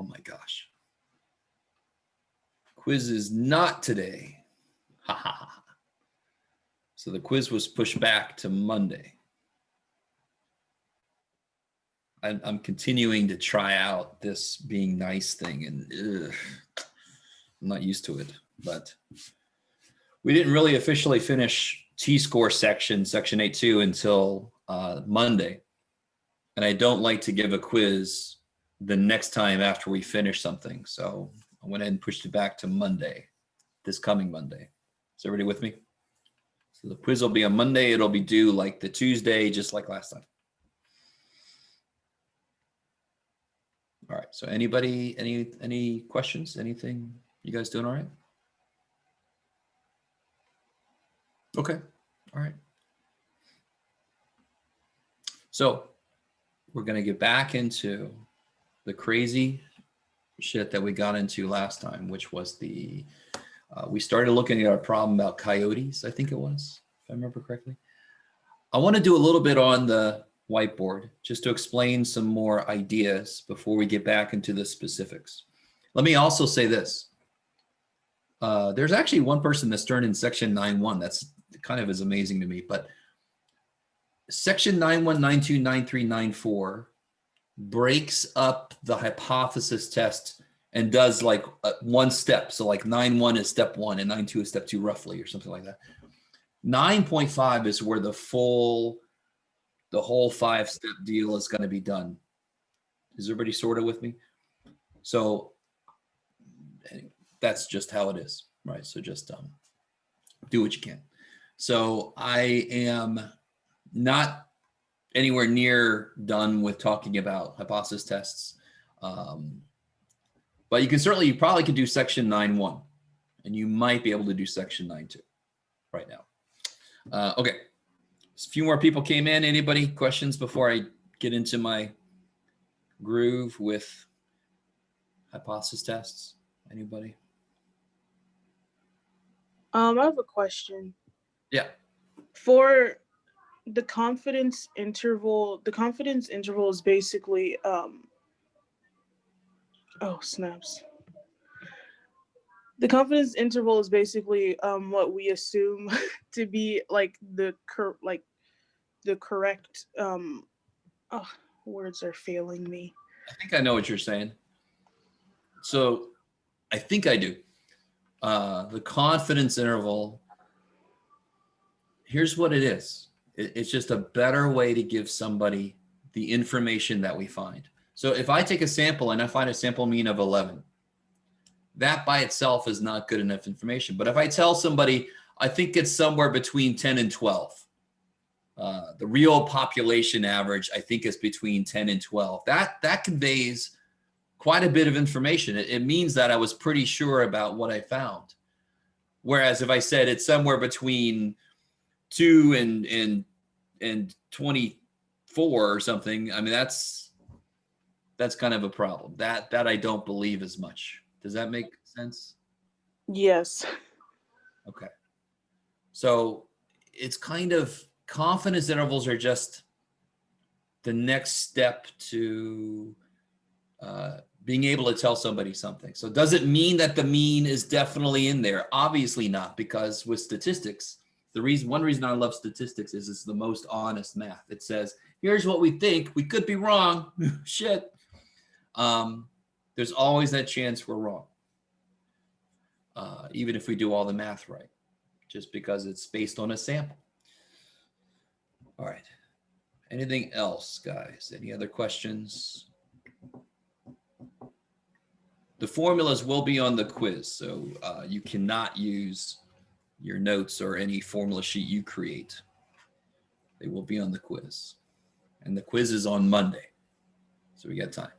my gosh. Quiz is not today. Ha ha ha. So the quiz was pushed back to Monday. I'm continuing to try out this being nice thing, and I'm not used to it. But we didn't really officially finish T-score section 8.2 until Monday. And I don't like to give a quiz the next time after we finish something. So I went ahead and pushed it back to Monday, this coming Monday. Is everybody with me? So the quiz will be on Monday. It'll be due like the Tuesday, just like last time. All right. So anybody, any questions? Anything? You guys doing all right? Okay. All right. So we're going to get back into the crazy shit that we got into last time, which was the, we started looking at our problem about coyotes, I think it was, if I remember correctly. I want to do a little bit on the whiteboard just to explain some more ideas before we get back into the specifics. Let me also say this. There's actually one person that's turned in section 9.1. That's kind of is amazing to me, but section 9.1, 9.2, 9.3, 9.4 breaks up the hypothesis test and does like one step. So like 9.1 is step 1 and 9.2 is step 2 roughly, or something like that. 9.5 is where the whole 5-step deal is going to be done. Is everybody sort of with me? So that's just how it is, right? So just do what you can. So I am not anywhere near done with talking about hypothesis tests. But you probably could do section 9.1, and you might be able to do section 9.2 right now. Okay, a few more people came in. Anybody questions before I get into my groove with hypothesis tests? Anybody? I have a question. Yeah. For the confidence interval is basically oh snaps. The confidence interval is basically what we assume to be like the correct words are failing me. I think I know what you're saying. So I think I do. The confidence interval, here's what it is. It's just a better way to give somebody the information that we find. So if I take a sample and I find a sample mean of 11, that by itself is not good enough information. But if I tell somebody, I think it's somewhere between 10 and 12, the real population average, I think, is between 10 and 12. That conveys quite a bit of information. It means that I was pretty sure about what I found. Whereas if I said it's somewhere between 2 and 24 or something, I mean, that's kind of a problem. That I don't believe as much. Does that make sense? Yes. Okay. So it's kind of, confidence intervals are just the next step to being able to tell somebody something. So does it mean that the mean is definitely in there? Obviously not, because with statistics, one reason I love statistics is it's the most honest math. It says, here's what we think. We could be wrong. Shit. There's always that chance we're wrong. Even if we do all the math right, just because it's based on a sample. All right. Anything else, guys? Any other questions? The formulas will be on the quiz, so you cannot use your notes or any formula sheet you create. They will be on the quiz. And the quiz is on Monday, so we got time.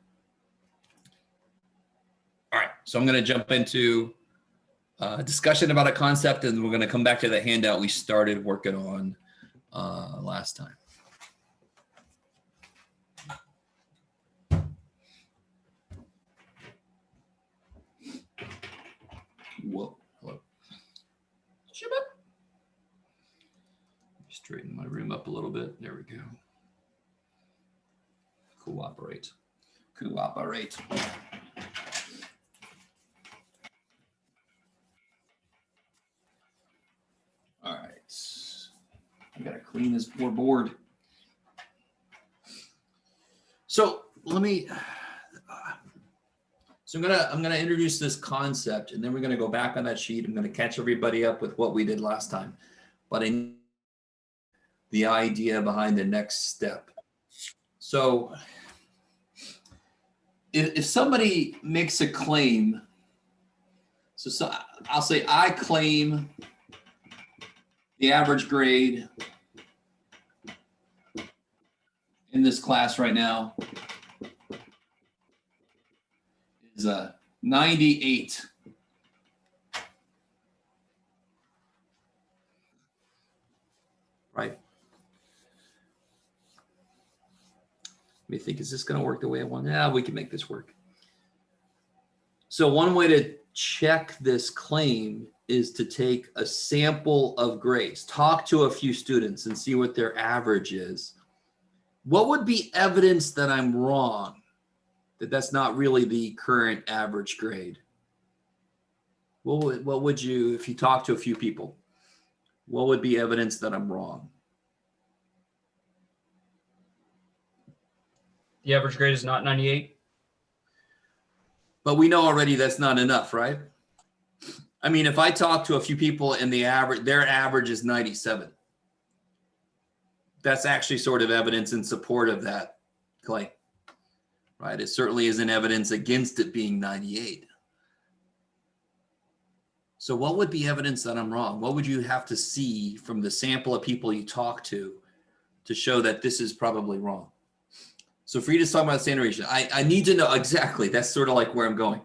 All right, so I'm going to jump into a discussion about a concept, and we're going to come back to the handout we started working on last time. Whoa, hello. Straighten my room up a little bit. There we go. Cooperate. clean this poor board. So let me, so I'm gonna introduce this concept, and then we're gonna go back on that sheet. I'm gonna catch everybody up with what we did last time, but the idea behind the next step. So if somebody makes a claim, so I'll say I claim the average grade in this class right now is a 98. Right. Let me think, is this going to work the way I want? Yeah, we can make this work. So one way to check this claim is to take a sample of grades, talk to a few students and see what their average is. What would be evidence that I'm wrong, that that's not really the current average grade? What would you, if you talk to a few people, what would be evidence that I'm wrong? The average grade is not 98. But we know already that's not enough, right? I mean, if I talk to a few people and their average is 97, that's actually sort of evidence in support of that claim, right? It certainly isn't evidence against it being 98. So what would be evidence that I'm wrong? What would you have to see from the sample of people you talk to show that this is probably wrong? So for you to talk about standard deviation, I need to know exactly. That's sort of like where I'm going.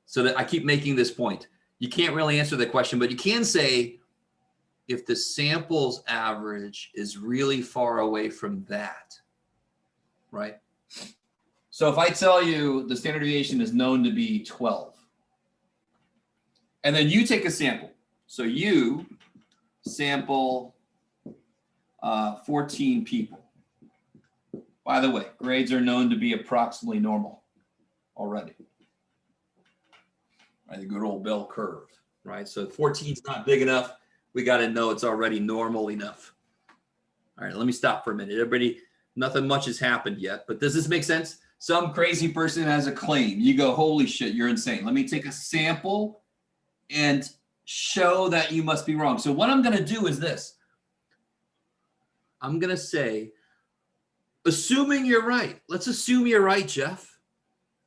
So that I keep making this point. You can't really answer the question, but you can say if the sample's average is really far away from that, right? So if I tell you the standard deviation is known to be 12, and then you take a sample. So you sample 14 people. By the way, grades are known to be approximately normal already. Right, the good old bell curve, right? So 14 is not big enough. We got to know it's already normal enough. All right, let me stop for a minute. Everybody, nothing much has happened yet, but does this make sense? Some crazy person has a claim. You go, holy shit, you're insane. Let me take a sample and show that you must be wrong. So what I'm going to do is this. I'm going to say, assuming you're right. Let's assume you're right, Jeff.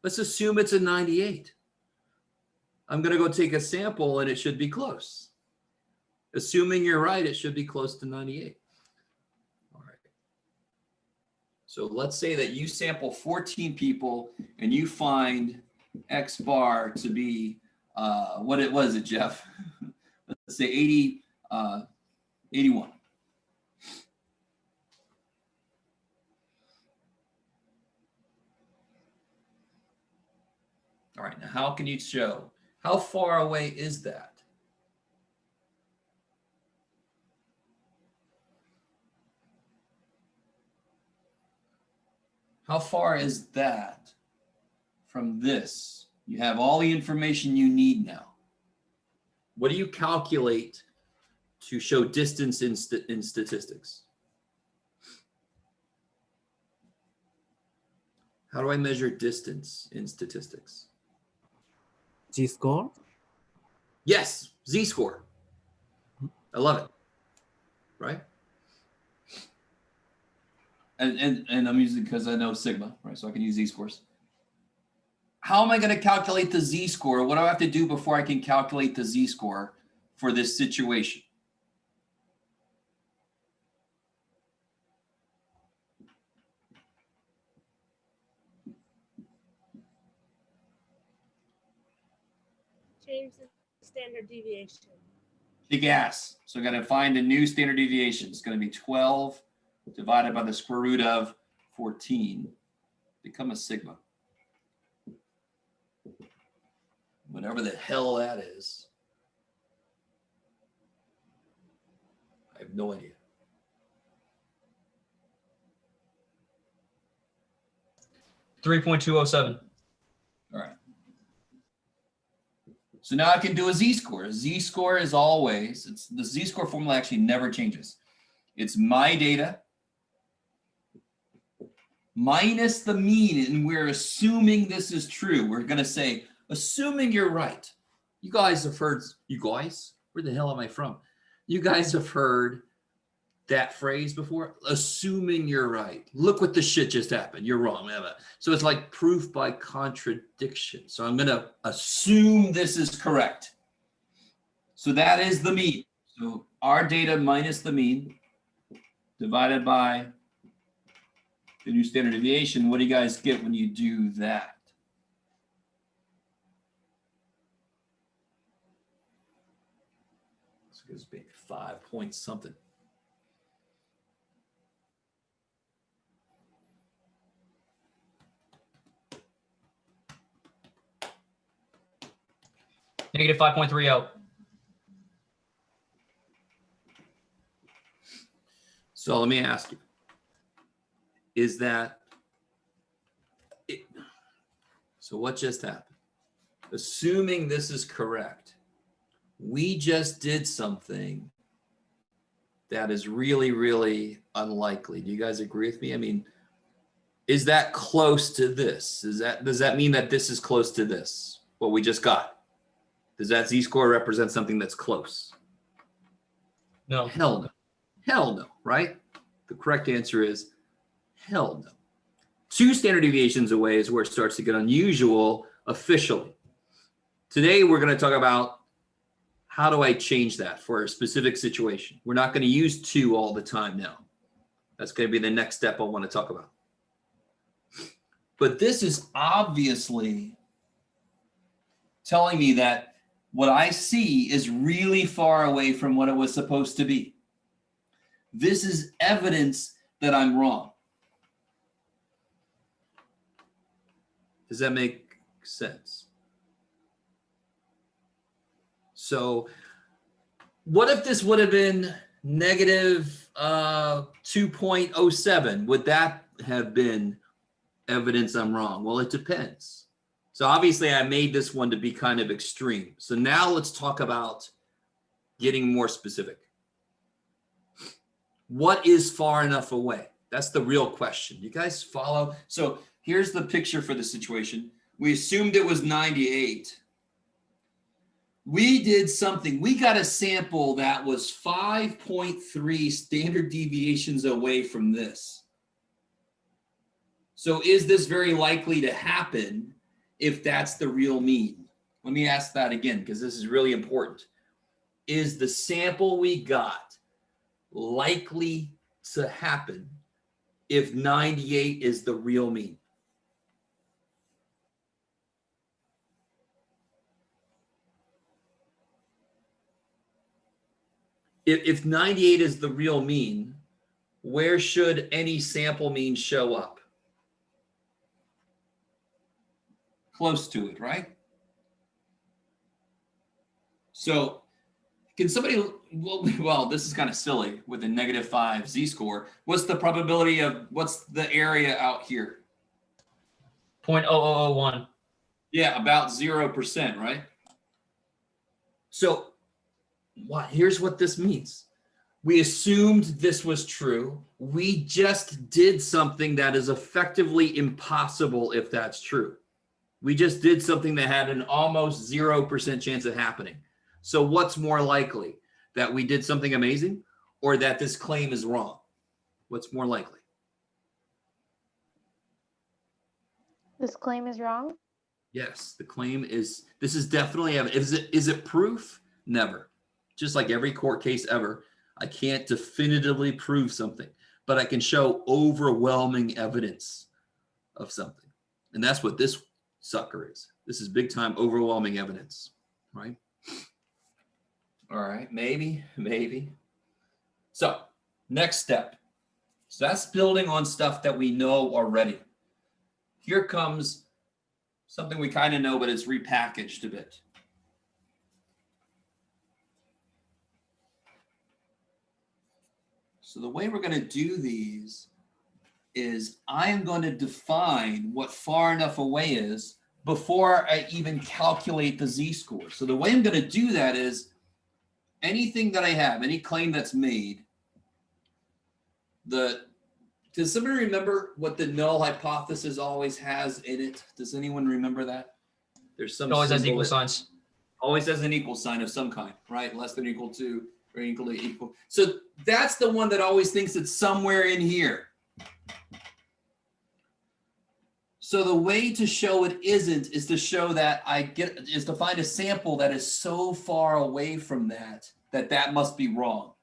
Let's assume it's a 98. I'm going to go take a sample and it should be close. Assuming you're right, it should be close to 98. All right. So let's say that you sample 14 people and you find X bar to be, what it was, Jeff? Let's say 81. All right, now how can you show? How far away is that? How far is that from this? You have all the information you need now. What do you calculate to show distance in statistics? How do I measure distance in statistics? Z-score? Yes, Z-score. I love it, right? And I'm using because I know sigma, right? So I can use Z-scores. How am I going to calculate the Z-score? What do I have to do before I can calculate the Z-score for this situation? Change the standard deviation. Big ass. So I got to find a new standard deviation. It's going to be 12 divided by the square root of 14. Become a sigma. Whatever the hell that is. I have no idea. .207. All right. So now I can do a Z-score. A Z-score is always, the Z-score formula actually never changes. It's my data minus the mean, and we're assuming this is true. We're going to say, assuming you're right. You guys have heard, you guys? Where the hell am I from? You guys have heard that phrase before? Assuming you're right. Look what the shit just happened. You're wrong. So it's like proof by contradiction. So I'm going to assume this is correct. So that is the mean. So our data minus the mean divided by the new standard deviation. What do you guys get when you do that? This gives me 5 point something. Negative 5.30. So let me ask you, is that it? So what just happened? Assuming this is correct, we just did something that is really, really unlikely. Do you guys agree with me? I mean, is that close to this? Does that mean that this is close to this, what we just got? Does that z-score represent something that's close? No. Hell no. Hell no, right? The correct answer is hell no. 2 standard deviations away is where it starts to get unusual officially. Today, we're going to talk about how do I change that for a specific situation. We're not going to use 2 all the time now. That's going to be the next step I want to talk about. But this is obviously telling me that what I see is really far away from what it was supposed to be. This is evidence that I'm wrong. Does that make sense? So what if this would have been negative 2.07? Would that have been evidence I'm wrong? Well, it depends. So obviously I made this one to be kind of extreme. So now let's talk about getting more specific. What is far enough away? That's the real question. You guys follow? So here's the picture for the situation. We assumed it was 98. We did something. We got a sample that was 5.3 standard deviations away from this. So is this very likely to happen if that's the real mean? Let me ask that again, because this is really important. Is the sample we got likely to happen if 98 is the real mean? If 98 is the real mean, where should any sample mean show up? Close to it, right? So can somebody, well, this is kind of silly with a -5 z-score. What's the probability of, what's the area out here? 0.0001. Yeah, about 0%, right? So here's what this means. We assumed this was true. We just did something that is effectively impossible if that's true. We just did something that had an almost 0% chance of happening. So what's more likely? That we did something amazing or that this claim is wrong? What's more likely? This claim is wrong? Yes, the claim is, this is definitely, is it proof? Never. Just like every court case ever, I can't definitively prove something, but I can show overwhelming evidence of something. And that's what this sucker is. This is big time overwhelming evidence, right? All right, maybe. So next step. So that's building on stuff that we know already. Here comes something we kind of know, but it's repackaged a bit. So the way we're going to do these is I am going to define what far enough away is before I even calculate the z-score. So the way I'm going to do that is anything that I have, any claim that's made, Does somebody remember what the null hypothesis always has in it? Does anyone remember that? There's some It always has symbol equal that signs. always has an equal sign of some kind, right? Less than or equal to or equal to equal. So that's the one that always thinks it's somewhere in here. So the way to show it isn't is to show that is to find a sample that is so far away from that that must be wrong.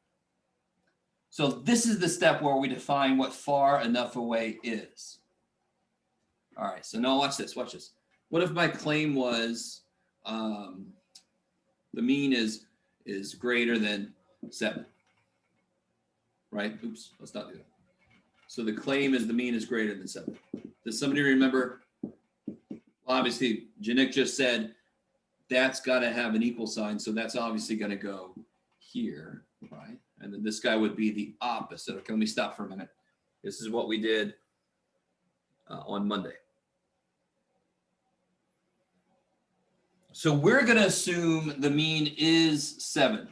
So this is the step where we define what far enough away is. All right, so now watch this, watch this. What if my claim was the mean is greater than 7, right? Oops, let's not do that. So the claim is the mean is greater than 7. Does somebody remember? Well, obviously, Janik just said that's got to have an equal sign, so that's obviously going to go here, right? And then this guy would be the opposite. Okay, let me stop for a minute. This is what we did on Monday. So we're going to assume the mean is 7.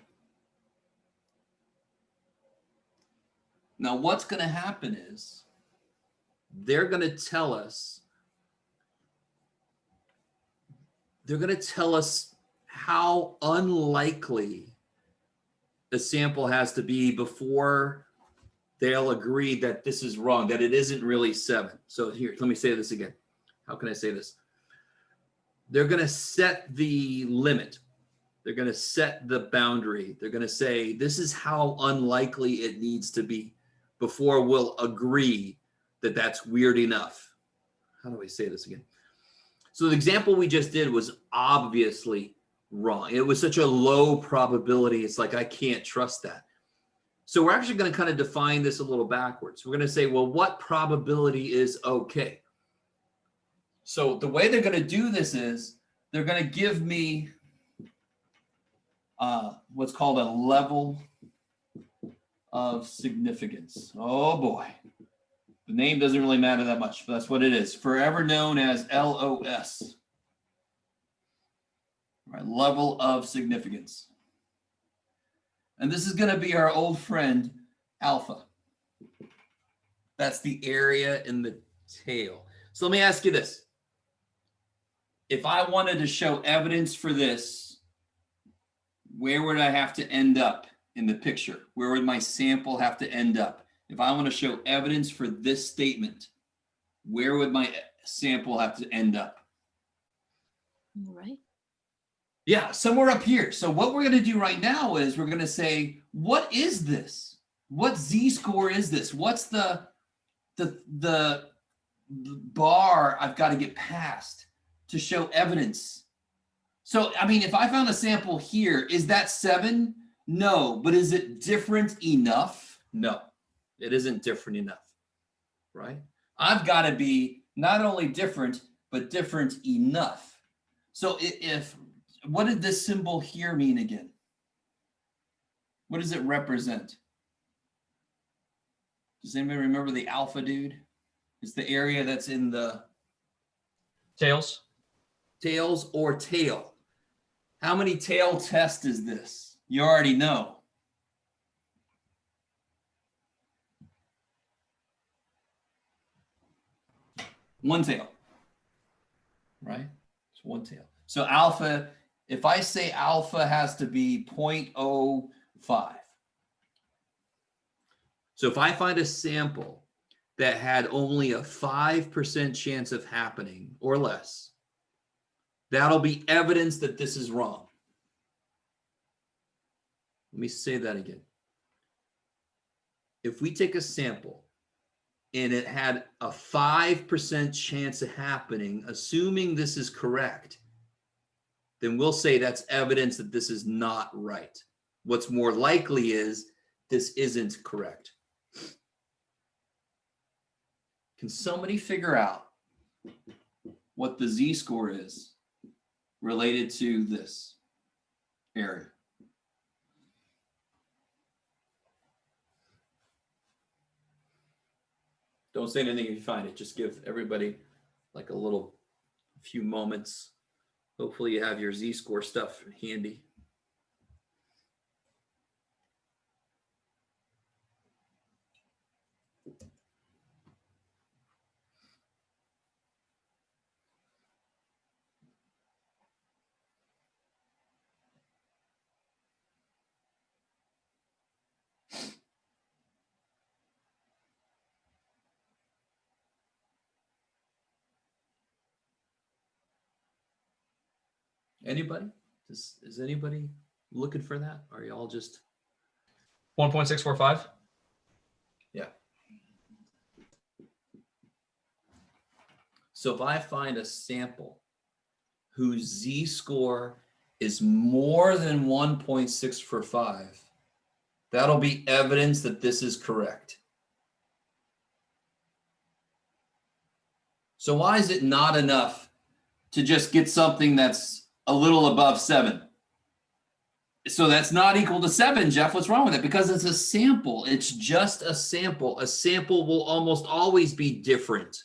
Now, what's going to happen is they're going to tell us how unlikely the sample has to be before they'll agree that this is wrong, that it isn't really 7. So here, let me say this again. How can I say this? They're going to set the limit. They're going to set the boundary. They're going to say, this is how unlikely it needs to be before we'll agree that that's weird enough. How do I say this again? So the example we just did was obviously wrong. It was such a low probability. It's like, I can't trust that. So we're actually going to kind of define this a little backwards. We're going to say, well, what probability is okay? So the way they're going to do this is they're going to give me what's called a level of significance. Oh boy. The name doesn't really matter that much, but that's what it is. Forever known as LOS. Right, level of significance. And this is going to be our old friend, alpha. That's the area in the tail. So let me ask you this. If I wanted to show evidence for this, where would I have to end up in the picture? Where would my sample have to end up? If I want to show evidence for this statement, where would my sample have to end up? Right. Yeah, somewhere up here. So what we're going to do right now is we're going to say, what is this? What z-score is this? What's the bar I've got to get past to show evidence? So, I mean, if I found a sample here, is that 7? No, but is it different enough? No, it isn't different enough, right? I've got to be not only different, but different enough. So what did this symbol here mean again? What does it represent? Does anybody remember the alpha dude? It's the area that's in the Tails. tails or tail. How many tail tests is this? You already know. One tail, right? It's one tail. So alpha, if I say alpha has to be 0.05. So if I find a sample that had only a 5% chance of happening or less, that'll be evidence that this is wrong. Let me say that again. If we take a sample and it had a 5% chance of happening, assuming this is correct, then we'll say that's evidence that this is not right. What's more likely is this isn't correct. Can somebody figure out what the z-score is related to this area? Don't say anything if you find it. Just give everybody like a few moments. Hopefully you have your z-score stuff handy. Anybody? Is anybody looking for that? Or are y'all just 1.645. yeah? So if I find a sample whose z-score is more than 1.645, that'll be evidence that this is correct. So why is it not enough to just get something that's a little above 7? So that's not equal to 7, Jeff. What's wrong with it? Because it's a sample. It's just a sample. A sample will almost always be different.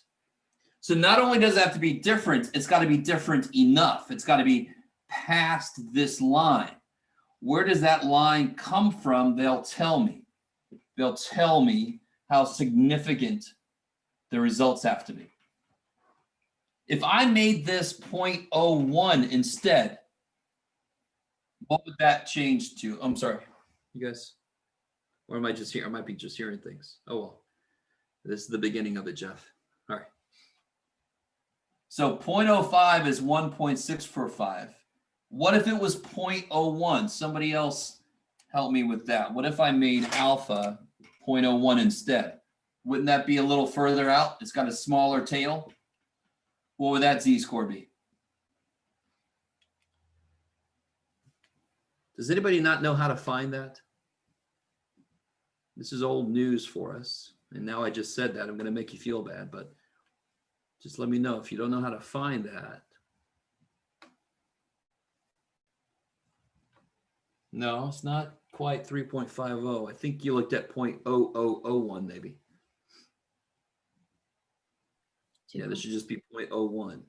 So not only does it have to be different, it's got to be different enough. It's got to be past this line. Where does that line come from? They'll tell me. They'll tell me how significant the results have to be. If I made this 0.01 instead, what would that change to? I'm sorry, you guys, or am I just here? I might be just hearing things. Oh, well, this is the beginning of it, Jeff. All right. So 0.05 is 1.645. What if it was 0.01? Somebody else help me with that. What if I made alpha 0.01 instead? Wouldn't that be a little further out? It's got a smaller tail. What would that z-score be? Does anybody not know how to find that? This is old news for us. And now I just said that. I'm going to make you feel bad, but just let me know if you don't know how to find that. No, it's not quite 3.50. I think you looked at 0.0001 maybe. Yeah, this should just be 0.01.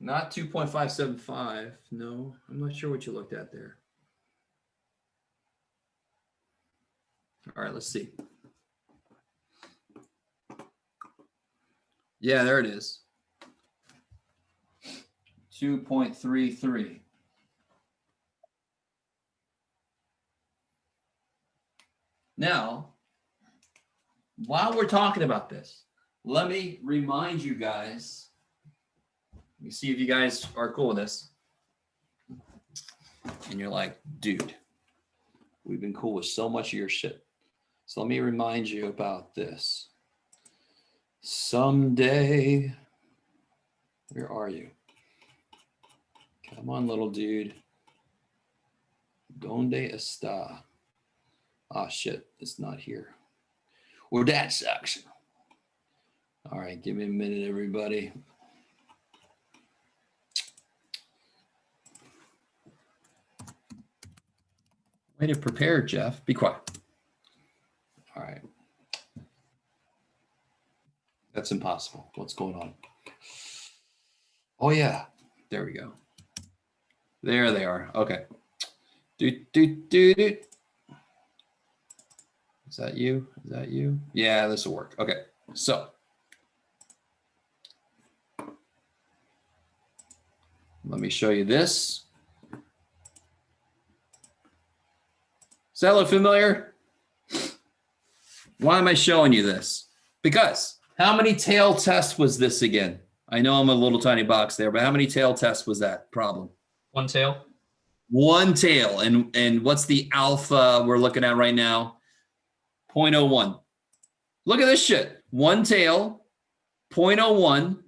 Not 2.575. No, I'm not sure what you looked at there. All right, let's see. Yeah, there it is. 2.33. Now, while we're talking about this, let me remind you guys. Let me see if you guys are cool with this. And you're like, dude, we've been cool with so much of your shit. So let me remind you about this. Someday, where are you? Come on, little dude. Donde está? Ah, shit, it's not here. Well, that sucks. All right, give me a minute, everybody. Way to prepare, Jeff. Be quiet. All right. That's impossible. What's going on? Oh, yeah. There we go. There they are. Okay. Do. Is that you? Is that you? Yeah, this will work. Okay. So let me show you this. Does that look familiar? Why am I showing you this? Because how many tail tests was this again? I know I'm a little tiny box there, but how many tail tests was that problem? One tail. One tail. And what's the alpha we're looking at right now? 0.01. Look at this shit. One tail, 0.01.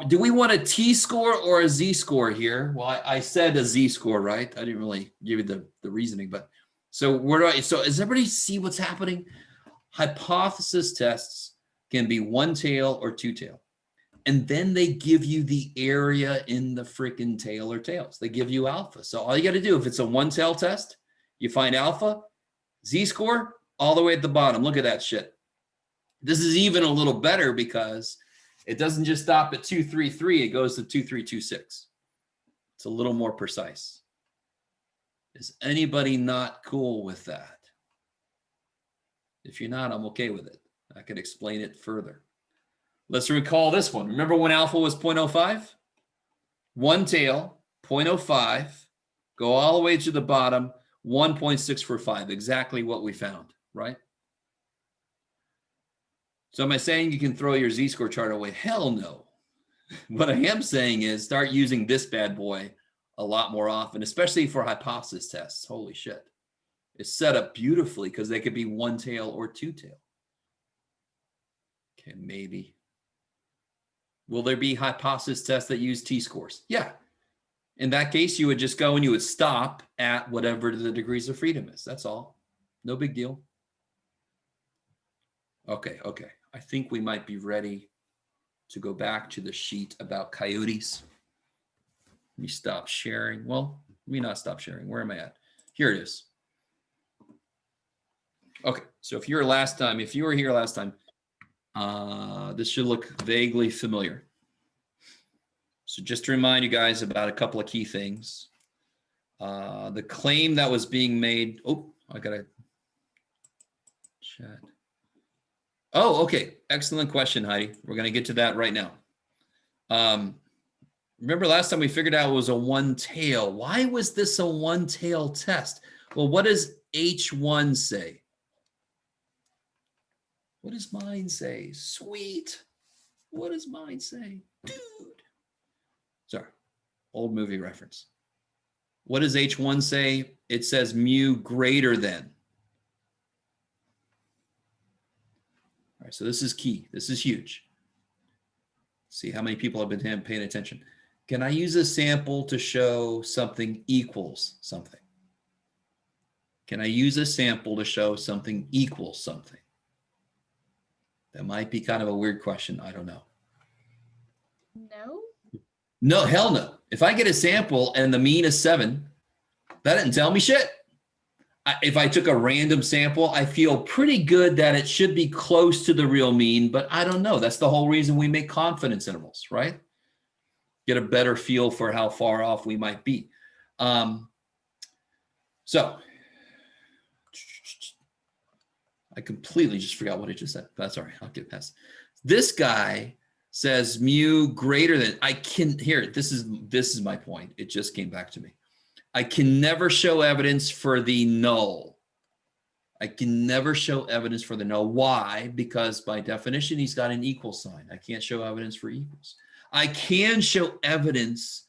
Do we want a t-score or a z-score here? Well, I said a z-score, right? I didn't really give you the reasoning, but so so does everybody see what's happening? Hypothesis tests can be one tail or two tail. And then they give you the area in the freaking tail or tails. They give you alpha. So all you got to do, if it's a one tail test, you find alpha, z-score, all the way at the bottom. Look at that shit. This is even a little better because it doesn't just stop at 233. It goes to 2326. It's a little more precise. Is anybody not cool with that? If you're not, I'm okay with it. I could explain it further. Let's recall this one. Remember when alpha was 0.05? One tail, 0.05, go all the way to the bottom, 1.645, exactly what we found, right? So am I saying you can throw your Z-score chart away? Hell no. What I am saying is start using this bad boy a lot more often, especially for hypothesis tests. Holy shit. It's set up beautifully because they could be one tail or two tail. Okay, maybe. Will there be hypothesis tests that use t-scores? Yeah. In that case, you would just go and you would stop at whatever the degrees of freedom is. That's all. No big deal. Okay. I think we might be ready to go back to the sheet about coyotes. Let me stop sharing. Well, let me not stop sharing. Where am I at? Here it is. Okay, so if you were here last time, this should look vaguely familiar. So just to remind you guys about a couple of key things. The claim that was being made, I gotta chat. Oh, okay, excellent question, Heidi. We're gonna get to that right now. Remember last time we figured out it was a one tail. Why was this a one tail test? Well, what does H1 say? What does mine say? Sweet. What does mine say? Dude. Sorry, old movie reference. What does H1 say? It says mu greater than. All right, so this is key. This is huge. See how many people have been paying attention. Can I use a sample to show something equals something? Can I use a sample to show something equals something? That might be kind of a weird question. I don't know. No. No, hell no. If I get a sample and the mean is 7, that didn't tell me shit. If I took a random sample, I feel pretty good that it should be close to the real mean, but I don't know. That's the whole reason we make confidence intervals, right? Get a better feel for how far off we might be. So I completely just forgot what I just said. That's all right. I'll get past. This guy says mu greater than. This is my point. It just came back to me. I can never show evidence for the null. I can never show evidence for the null. Why? Because by definition, he's got an equal sign. I can't show evidence for equals. I can show evidence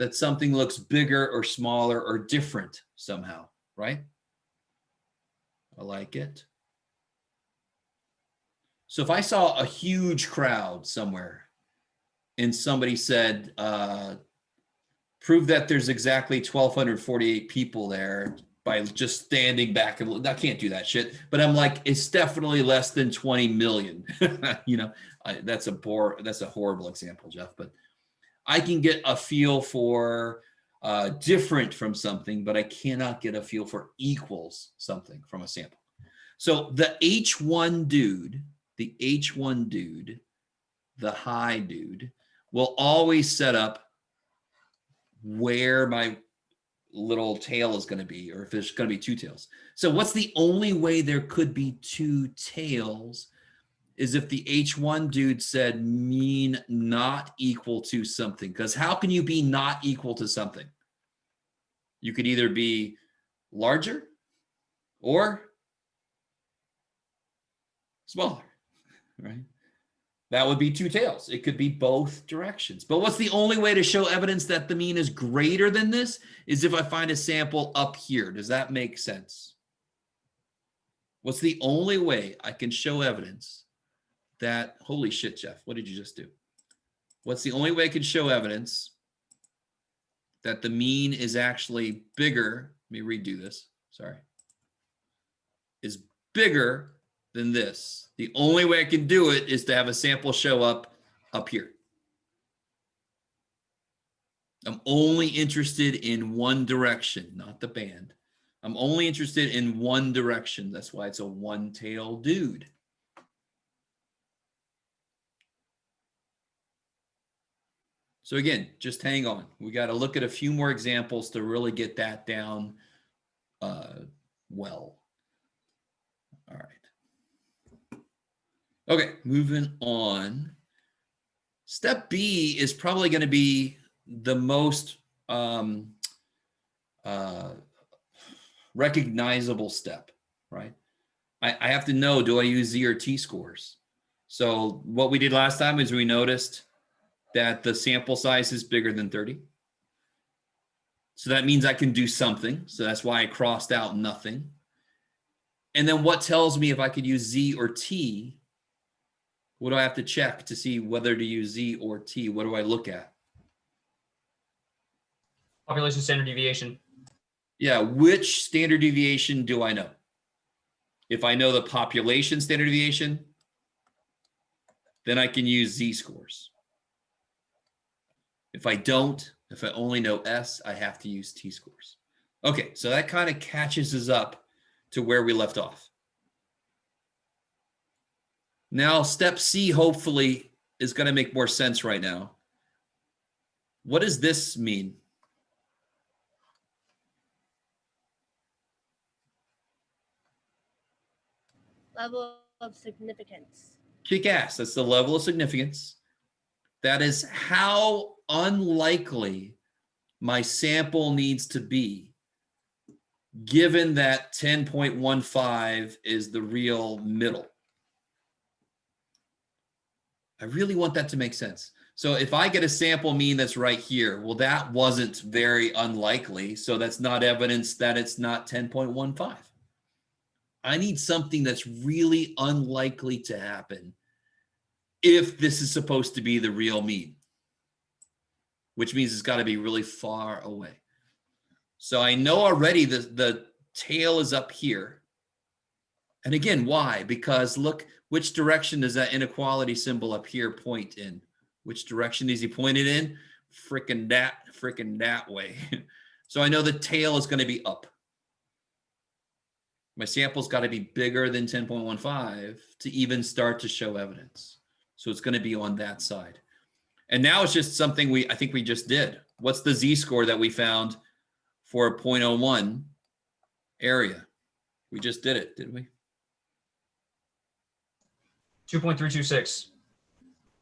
that something looks bigger or smaller or different somehow, right? I like it. So if I saw a huge crowd somewhere and somebody said, prove that there's exactly 1,248 people there by just standing back and I can't do that shit. But I'm like, it's definitely less than 20 million. That's a horrible example, Jeff. But I can get a feel for different from something, but I cannot get a feel for equals something from a sample. So the H1 dude, the high dude, will always set up where my little tail is going to be, or if there's going to be two tails. So what's the only way there could be two tails is if the H1 dude said mean not equal to something. Because how can you be not equal to something? You could either be larger or smaller, right? That would be two tails. It could be both directions. But what's the only way to show evidence that the mean is greater than this is if I find a sample up here. Does that make sense? What's the only way I can show evidence that, holy shit, Jeff, what did you just do? What's the only way I can show evidence that the mean is actually bigger? Let me redo this, sorry. Is bigger than this. The only way I can do it is to have a sample show up here. I'm only interested in one direction, not the band. I'm only interested in one direction. That's why it's a one-tailed dude. So again, just hang on. We got to look at a few more examples to really get that down well. All right. Okay, moving on. Step B is probably going to be the most recognizable step, right? I have to know, do I use Z or T scores? So what we did last time is we noticed that the sample size is bigger than 30. So that means I can do something. So that's why I crossed out nothing. And then what tells me if I could use Z or T? What do I have to check to see whether to use Z or T? What do I look at? Population standard deviation. Yeah, which standard deviation do I know? If I know the population standard deviation, then I can use Z-scores. If I don't, if I only know S, I have to use T-scores. Okay, so that kind of catches us up to where we left off. Now, step C, hopefully, is going to make more sense right now. What does this mean? Level of significance. Kick ass. That's the level of significance. That is how unlikely my sample needs to be, given that 10.15 is the real middle. I really want that to make sense. So if I get a sample mean that's right here, well, that wasn't very unlikely. So that's not evidence that it's not 10.15. I need something that's really unlikely to happen if this is supposed to be the real mean, which means it's got to be really far away. So I know already the tail is up here. And again, why? Because look, which direction does that inequality symbol up here point in? Which direction is he pointed in? Frickin' that way. So I know the tail is going to be up. My sample's got to be bigger than 10.15 to even start to show evidence. So it's going to be on that side. And now it's just something I think we just did. What's the Z-score that we found for a 0.01 area? We just did it, didn't we? 2.326.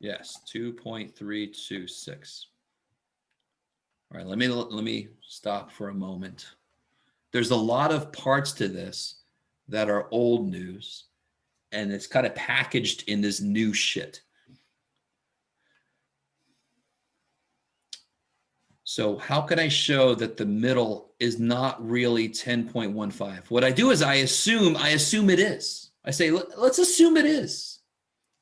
Yes, 2.326. All right, let me stop for a moment. There's a lot of parts to this that are old news, and it's kind of packaged in this new shit. So how can I show that the middle is not really 10.15? What I do is I assume it is. I say, let's assume it is.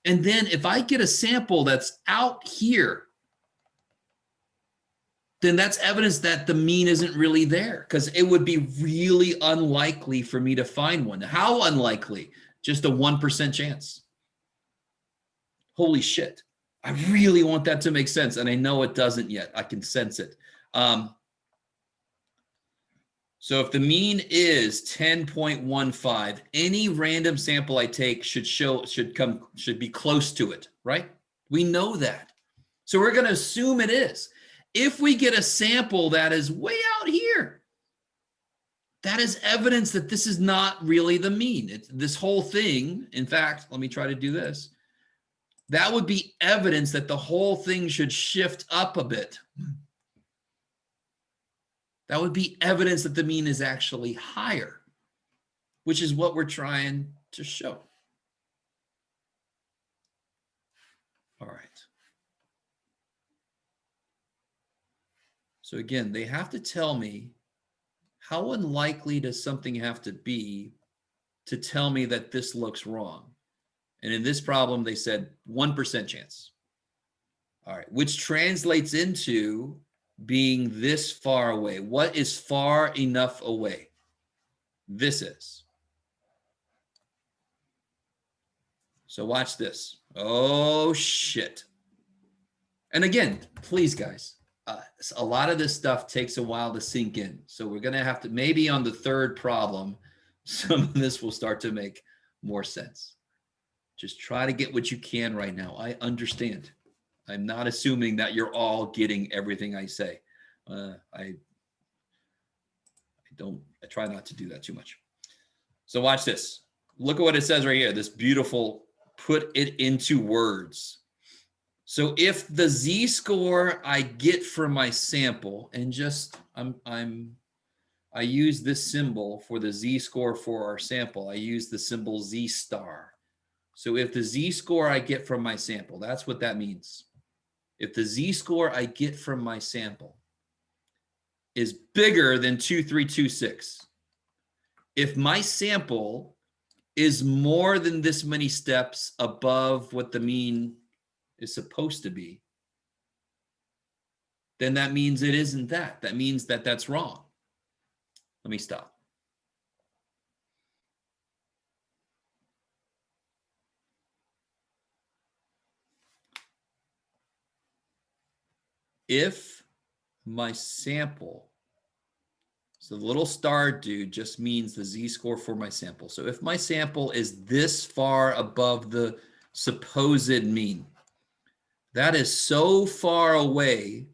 And then if I get a sample that's out here, then that's evidence that the mean isn't really there, because it would be really unlikely for me to find one. How unlikely? Just a 1% chance. Holy shit. I really want that to make sense, and I know it doesn't yet. I can sense it. So if the mean is 10.15, any random sample I take should be close to it, right? We know that. So we're going to assume it is. If we get a sample that is way out here, that is evidence that this is not really the mean. It's this whole thing. In fact, let me try to do this. That would be evidence that the whole thing should shift up a bit. That would be evidence that the mean is actually higher, which is what we're trying to show. All right. So again, they have to tell me, how unlikely does something have to be to tell me that this looks wrong? And in this problem, they said 1% chance. All right, which translates into being this far away. What is far enough away? This is. So watch this. Oh, shit. And again, please, guys, a lot of this stuff takes a while to sink in. So we're going to have to, maybe on the third problem, some of this will start to make more sense. Just try to get what you can right now. I understand. I'm not assuming that you're all getting everything I say. I try not to do that too much. So watch this. Look at what it says right here. This beautiful, put it into words. So if the Z-score I get from my sample, and just I use this symbol for the Z-score for our sample. I use the symbol Z star. So if the z-score I get from my sample, that's what that means. If the z-score I get from my sample is bigger than 2326, if my sample is more than this many steps above what the mean is supposed to be, then that means it isn't that. That means that that's wrong. Let me stop. If my sample, so the little star dude just means the z-score for my sample. So if my sample is this far above the supposed mean, that is so far away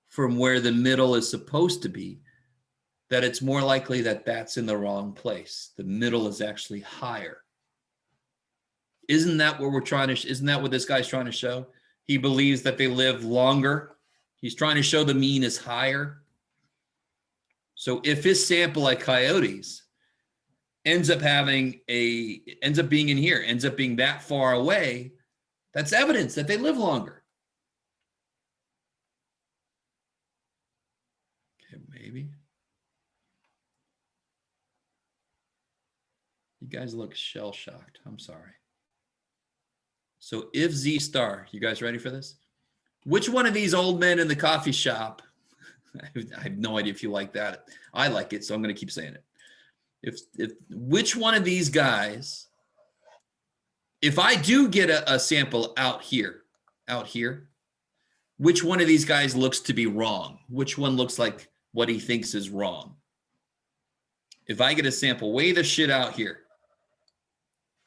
from where the middle is supposed to be that it's more likely that that's in the wrong place. The middle is actually higher. Isn't that what we're trying to, isn't that what this guy's trying to show? He believes that they live longer. He's trying to show the mean is higher. So if his sample like coyotes ends up being in here, ends up being that far away, that's evidence that they live longer. Okay, maybe. You guys look shell-shocked. I'm sorry. So if Z star, you guys ready for this? Which one of these old men in the coffee shop, I have no idea if you like that. I like it, so I'm going to keep saying it. If which one of these guys, if I do get a sample out here, which one of these guys looks to be wrong? Which one looks like what he thinks is wrong? If I get a sample way the shit out here,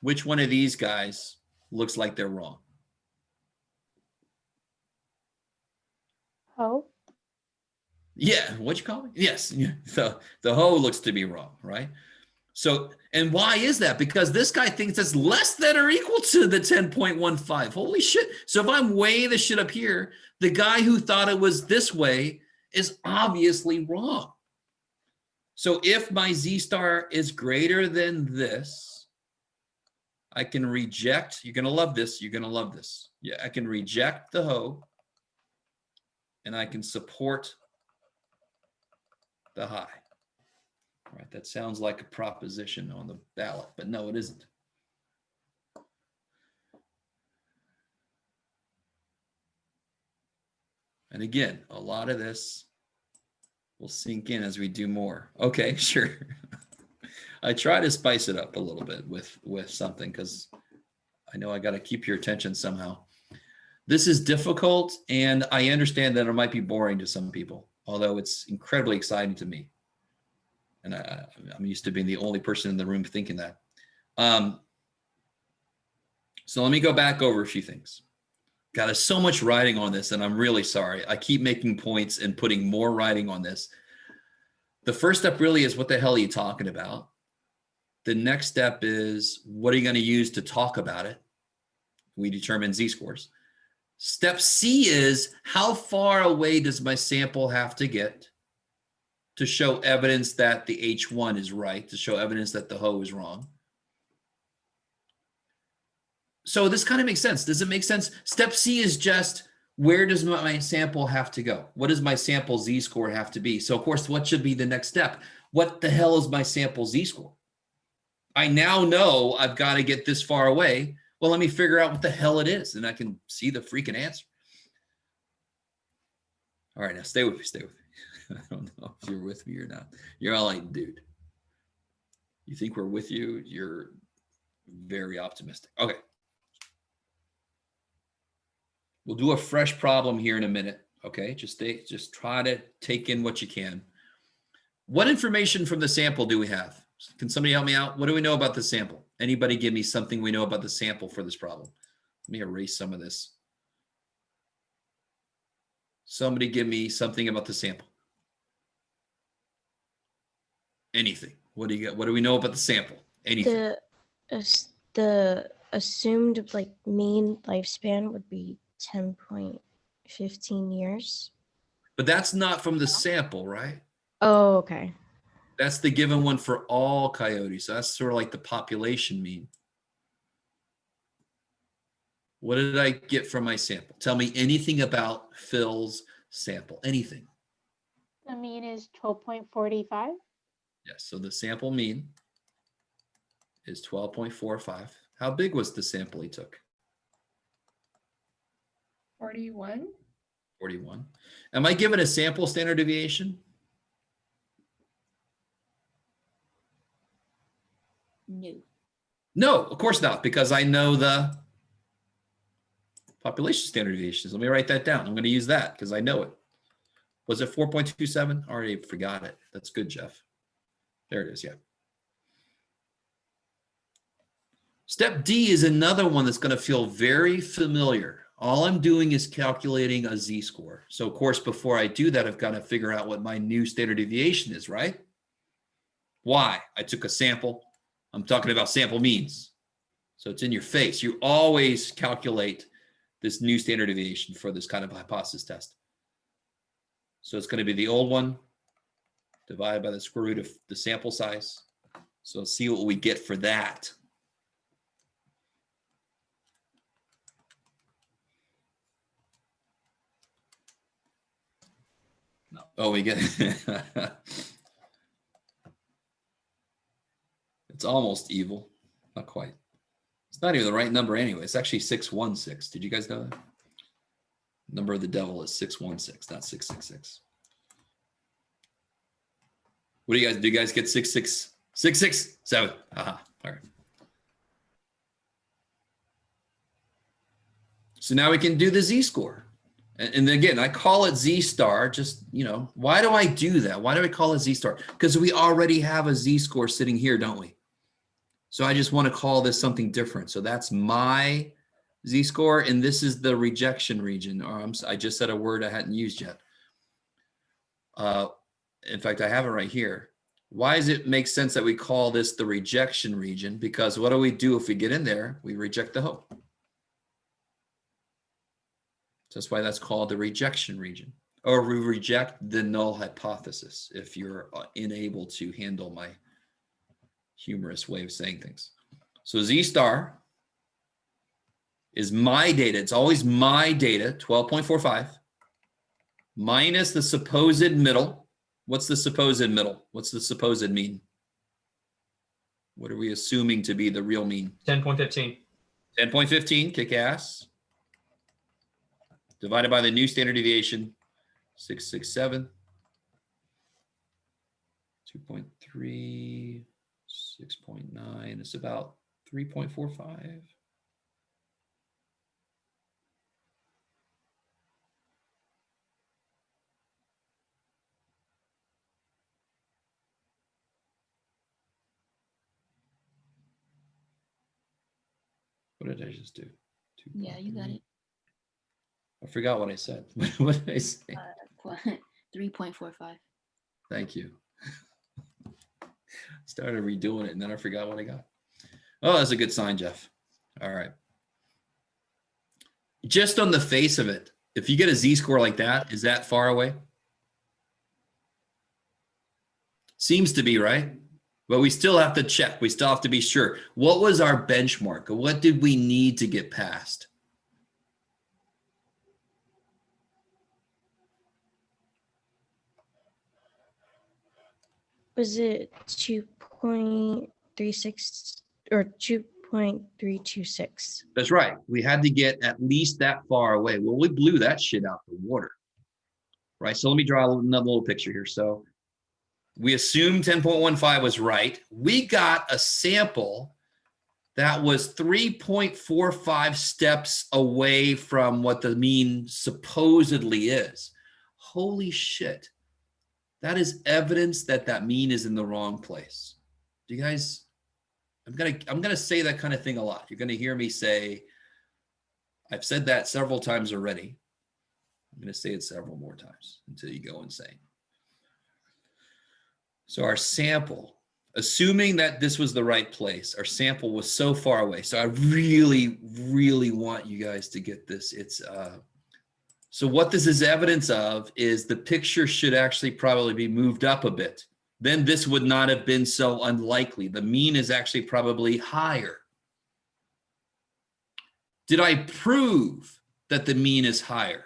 which one of these guys looks like they're wrong? Oh. Yeah, what you call it? Yes, the hoe looks to be wrong, right? So, and why is that? Because this guy thinks it's less than or equal to the 10.15. Holy shit. So if I'm way the shit up here, the guy who thought it was this way is obviously wrong. So if my Z star is greater than this, I can reject, you're going to love this, you're going to love this. Yeah, I can reject the hoe and I can support the high. All right, that sounds like a proposition on the ballot, but no, it isn't. And again, a lot of this will sink in as we do more. Okay, sure. I try to spice it up a little bit with something because I know I got to keep your attention somehow. This is difficult, and I understand that it might be boring to some people, although it's incredibly exciting to me. And I'm used to being the only person in the room thinking that. So let me go back over a few things. God, there's so much writing on this, and I'm really sorry. I keep making points and putting more writing on this. The first step really is, what the hell are you talking about? The next step is, what are you going to use to talk about it? We determine z-scores. Step C is, how far away does my sample have to get to show evidence that the H1 is right, to show evidence that the hoe is wrong? So this kind of makes sense. Does it make sense? Step C is just, where does my sample have to go? What does my sample z-score have to be? So of course, what should be the next step? What the hell is my sample z-score? I now know I've got to get this far away. Well, let me figure out what the hell it is, and I can see the freaking answer. All right, now stay with me, stay with me. I don't know if you're with me or not. You're all like, dude, you think we're with you? You're very optimistic. Okay. We'll do a fresh problem here in a minute. Okay, just try to take in what you can. What information from the sample do we have? Can somebody help me out? What do we know about the sample? Anybody give me something we know about the sample for this problem? Let me erase some of this. Somebody give me something about the sample. Anything. What do you got? What do we know about the sample? Anything. The assumed mean lifespan would be 10.15 years. But that's not from the sample, right? Oh, okay. That's the given one for all coyotes. So that's sort of like the population mean. What did I get from my sample? Tell me anything about Phil's sample, anything. The mean is 12.45. Yes, so the sample mean is 12.45. How big was the sample he took? 41. 41. Am I given a sample standard deviation? No. No, of course not, because I know the population standard deviations. Let me write that down. I'm going to use that because I know it. Was it 4.27? Already forgot it. That's good, Jeff. There it is, yeah. Step D is another one that's going to feel very familiar. All I'm doing is calculating a z-score. So, of course, before I do that, I've got to figure out what my new standard deviation is, right? Why? I took a sample. I'm talking about sample means. So it's in your face. You always calculate this new standard deviation for this kind of hypothesis test. So it's going to be the old one divided by the square root of the sample size. So let's see what we get for that. No. Oh, we get it's almost evil. Not quite. It's not even the right number anyway. It's actually 616. Did you guys know that? Number of the devil is 616, not 666. What do you guys do? You guys get 667? Aha. All right. So now we can do the z-score. And again, I call it Z star, just, you know, why do I do that? Why do I call it Z star? Because we already have a Z-score sitting here, don't we? So I just want to call this something different. So that's my Z-score, and this is the rejection region. Or I just said a word I hadn't used yet. In fact, I have it right here. Why does it make sense that we call this the rejection region? Because what do we do if we get in there? We reject the hope. So that's why that's called the rejection region. Or we reject the null hypothesis if you're unable to handle my humorous way of saying things. So Z star is my data. It's always my data, 12.45, minus the supposed middle. What's the supposed middle? What's the supposed mean? What are we assuming to be the real mean? 10.15. 10.15, kick ass. Divided by the new standard deviation, 667. 2.3, 6.9. It's about 3.45. What did I just do? Yeah, you got 2.3. it. I forgot what I said. What did I say? 3.45. Thank you. Started redoing it and then I forgot what I got. Oh, that's a good sign, Jeff. All right. Just on the face of it, if you get a Z-score like that, is that far away? Seems to be, right? But we still have to check. We still have to be sure. What was our benchmark? What did we need to get past? Was it 2.36 or 2.326? That's right. We had to get at least that far away. Well, we blew that shit out the water, right? So let me draw another little picture here. So we assumed 10.15 was right. We got a sample that was 3.45 steps away from what the mean supposedly is. Holy shit. That is evidence that that mean is in the wrong place. Do you guys, I'm gonna say that kind of thing a lot. You're gonna hear me say, I've said that several times already. I'm gonna say it several more times until you go insane. So our sample, assuming that this was the right place, our sample was so far away. So I really, really want you guys to get this. It's so what this is evidence of is the picture should actually probably be moved up a bit. Then this would not have been so unlikely. The mean is actually probably higher. Did I prove that the mean is higher?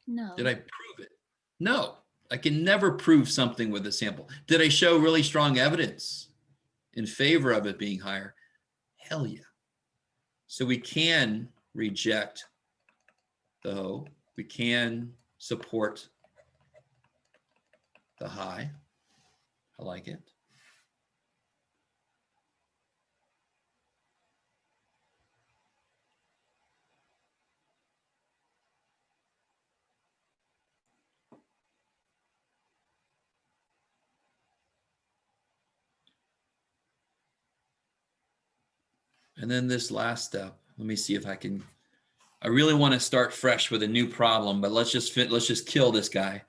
No. Did I prove it? No, I can never prove something with a sample. Did I show really strong evidence in favor of it being higher? Hell yeah. So we can reject the low. We can support the high. I like it. And then this last step, let me see if I can, I really want to start fresh with a new problem, but let's just kill this guy.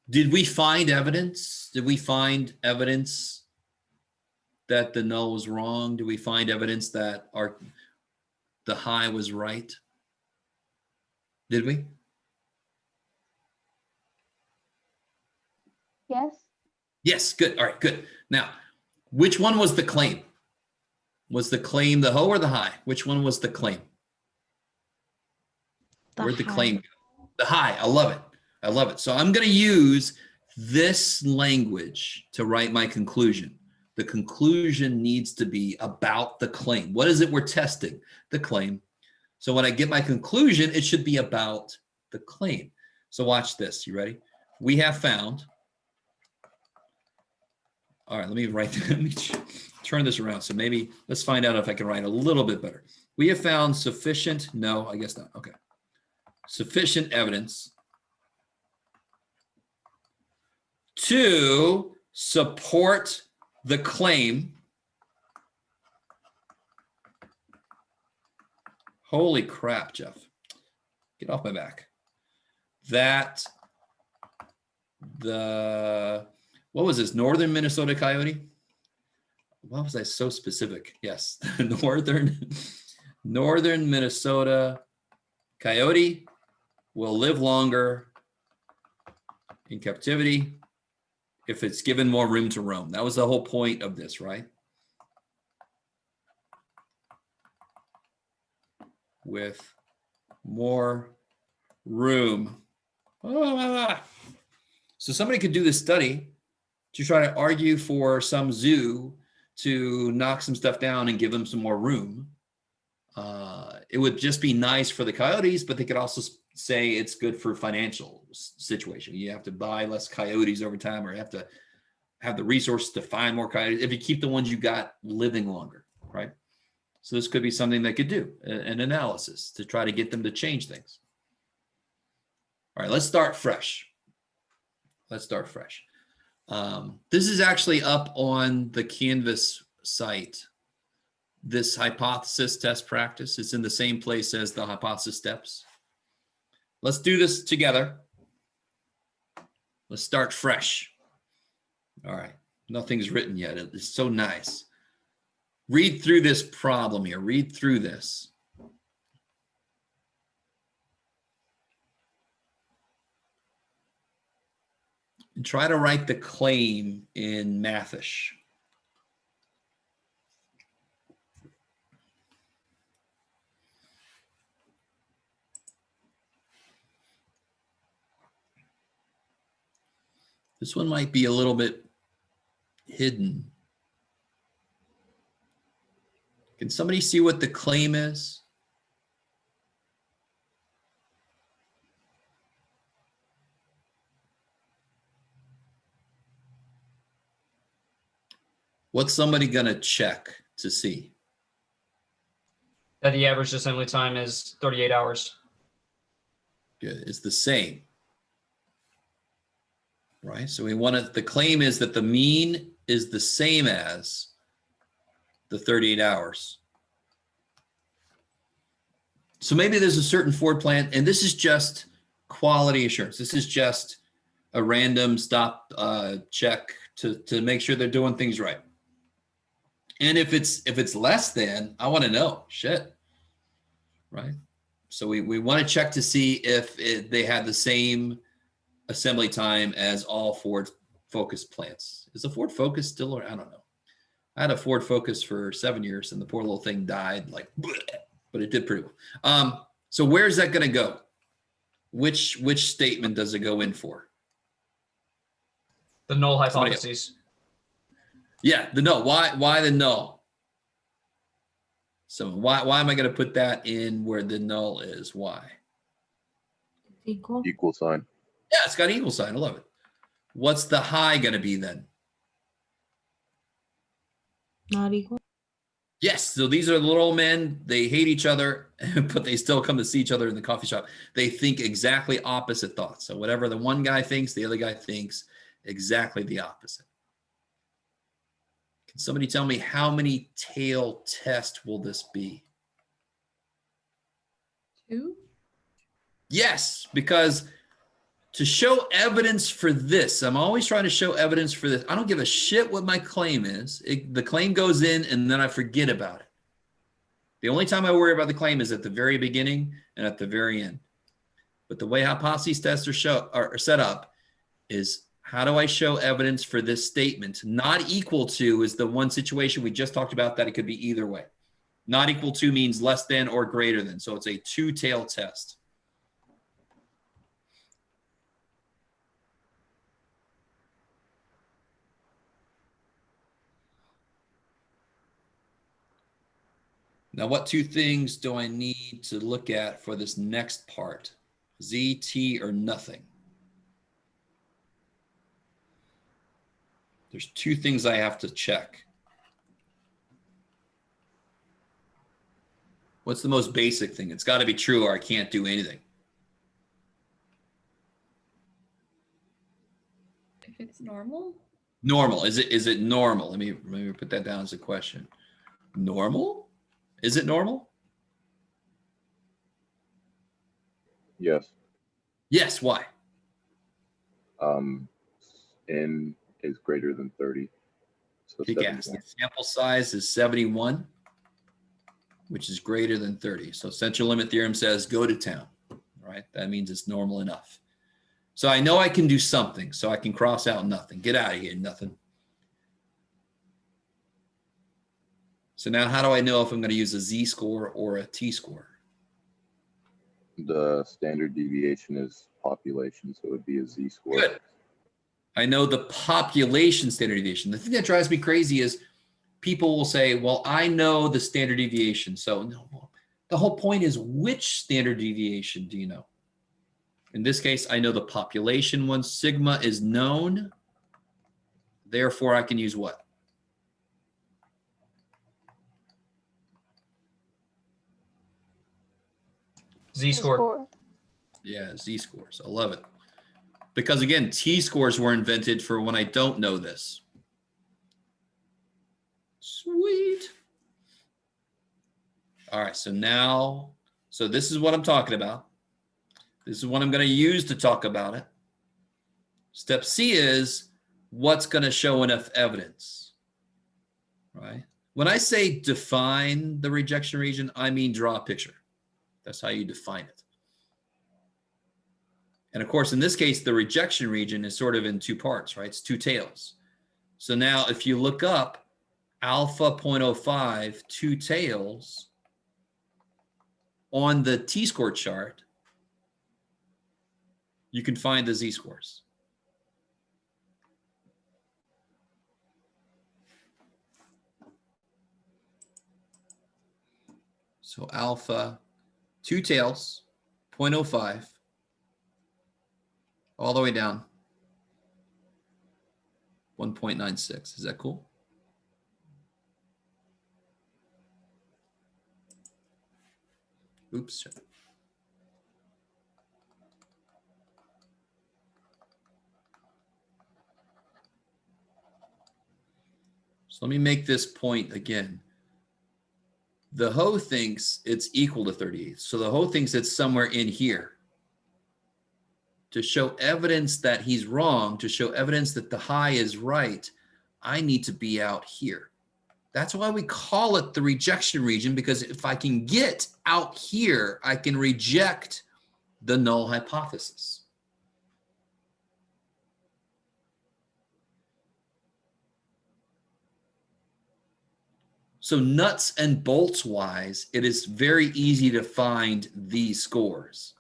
Did we find evidence? Did we find evidence that the null was wrong? Did we find evidence that the high was right? Did we? Yes. Yes, good. All right, good. Now, which one was the claim? Was the claim the low or the high? Which one was the claim? Where'd the claim go? The high. I love it. I love it. So I'm going to use this language to write my conclusion. The conclusion needs to be about the claim. What is it we're testing? The claim. So when I get my conclusion, it should be about the claim. So watch this. You ready? We have found. All right, let me turn this around. So maybe let's find out if I can write a little bit better. We have found sufficient, no, I guess not. Okay. Sufficient evidence to support the claim. Holy crap, Jeff. Get off my back. That what was this? Northern Minnesota coyote? Why was I so specific? Yes, northern Minnesota coyote will live longer in captivity if it's given more room to roam. That was the whole point of this, right? With more room. So somebody could do this study to try to argue for some zoo to knock some stuff down and give them some more room. It would just be nice for the coyotes, but they could also say it's good for financial situation. You have to buy less coyotes over time, or you have to have the resources to find more coyotes if you keep the ones you got living longer, right? So this could be something they could do, an analysis to try to get them to change things. All right, let's start fresh. Let's start fresh. This is actually up on the Canvas site. This hypothesis test practice is in the same place as the hypothesis steps. Let's do this together. Let's start fresh. All right, nothing's written yet. It's so nice. Read through this problem here. Read through this. And try to write the claim in Mathish. This one might be a little bit hidden. Can somebody see what the claim is? What's somebody gonna check to see? That the average assembly time is 38 hours. Good, it's the same. Right, so we want to, the claim is that the mean is the same as the 38 hours. So maybe there's a certain Ford plant, and this is just quality assurance. This is just a random stop check to make sure they're doing things right. And if it's less than, I want to know, shit, right? So we want to check to see if they have the same assembly time as all Ford Focus plants. Is the Ford Focus still around? I don't know. I had a Ford Focus for 7 years and the poor little thing died like, but it did pretty well. So where's that going to go? Which statement does it go in for? The null Somebody- hypothesis. Yeah, the null. Why the null? So why am I going to put that in where the null is? Why? Equal sign. Yeah, it's got an equal sign. I love it. What's the high going to be then? Not equal. Yes. So these are little old men. They hate each other, but they still come to see each other in the coffee shop. They think exactly opposite thoughts. So whatever the one guy thinks, the other guy thinks exactly the opposite. Can somebody tell me how many tail tests will this be? 2. Yes, because to show evidence for this, I'm always trying to show evidence for this. I don't give a shit what my claim is. The claim goes in and then I forget about it. The only time I worry about the claim is at the very beginning and at the very end. But the way hypothesis tests are set up is, how do I show evidence for this statement? Not equal to is the one situation we just talked about that it could be either way. Not equal to means less than or greater than. So it's a two-tailed test. Now, what two things do I need to look at for this next part? Z, T, or nothing? There's two things I have to check. What's the most basic thing? It's got to be true or I can't do anything. If it's normal? Normal. Is it normal? Let me put that down as a question. Normal? Is it normal? Yes. Yes. Why? N is greater than 30. So Kick ass. 71. Sample size is 71, which is greater than 30. So central limit theorem says go to town, right? That means it's normal enough. So I know I can do something, so I can cross out nothing. Get out of here, nothing. So now how do I know if I'm going to use a Z-score or a T-score? The standard deviation is population, so it would be a Z-score. Good. I know the population standard deviation. The thing that drives me crazy is people will say, well, I know the standard deviation. So no, the whole point is, which standard deviation do you know? In this case, I know the population one. Sigma is known. Therefore, I can use what? Z-score. Yeah, Z-scores. I love it. Because again, T-scores were invented for when I don't know this. Sweet. All right, so now, so this is what I'm talking about. This is what I'm going to use to talk about it. Step C is, what's going to show enough evidence, right? When I say define the rejection region, I mean draw a picture. That's how you define it. And of course, in this case, the rejection region is sort of in two parts, right? It's two tails. So now if you look up alpha 0.05, two tails on the T-score chart, you can find the Z-scores. So alpha, two tails, 0.05, all the way down, 1.96. Is that cool? Oops. So let me make this point again. The Ho thinks it's equal to 38. So the Ho thinks it's somewhere in here. To show evidence that he's wrong, to show evidence that the high is right, I need to be out here. That's why we call it the rejection region, because if I can get out here, I can reject the null hypothesis. So nuts and bolts wise, it is very easy to find these scores.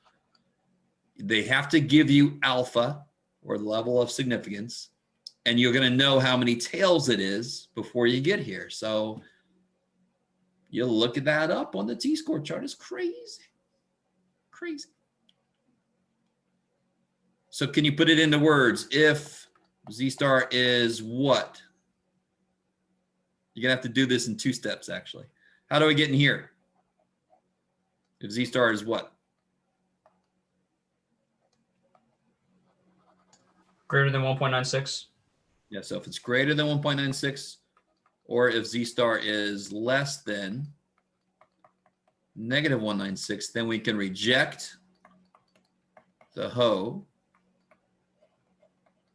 They have to give you alpha or level of significance, and you're going to know how many tails it is before you get here. So you look at that up on the t-score chart. It's crazy. Crazy. So can you put it into words? If Z star is what? You're going to have to do this in 2 steps, actually. How do I get in here? If Z star is what? Greater than 1.96. Yeah, so if it's greater than 1.96, or if Z star is less than negative 196, then we can reject the HO,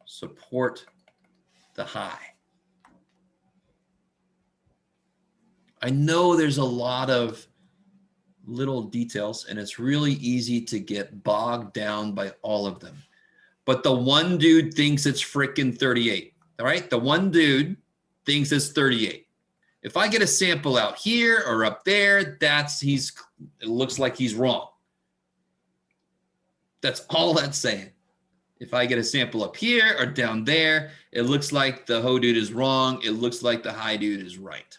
support the high. I know there's a lot of little details, and it's really easy to get bogged down by all of them. But the one dude thinks it's freaking 38, all right? The one dude thinks it's 38. If I get a sample out here or up there, it looks like he's wrong. That's all that's saying. If I get a sample up here or down there, it looks like the HO dude is wrong. It looks like the high dude is right.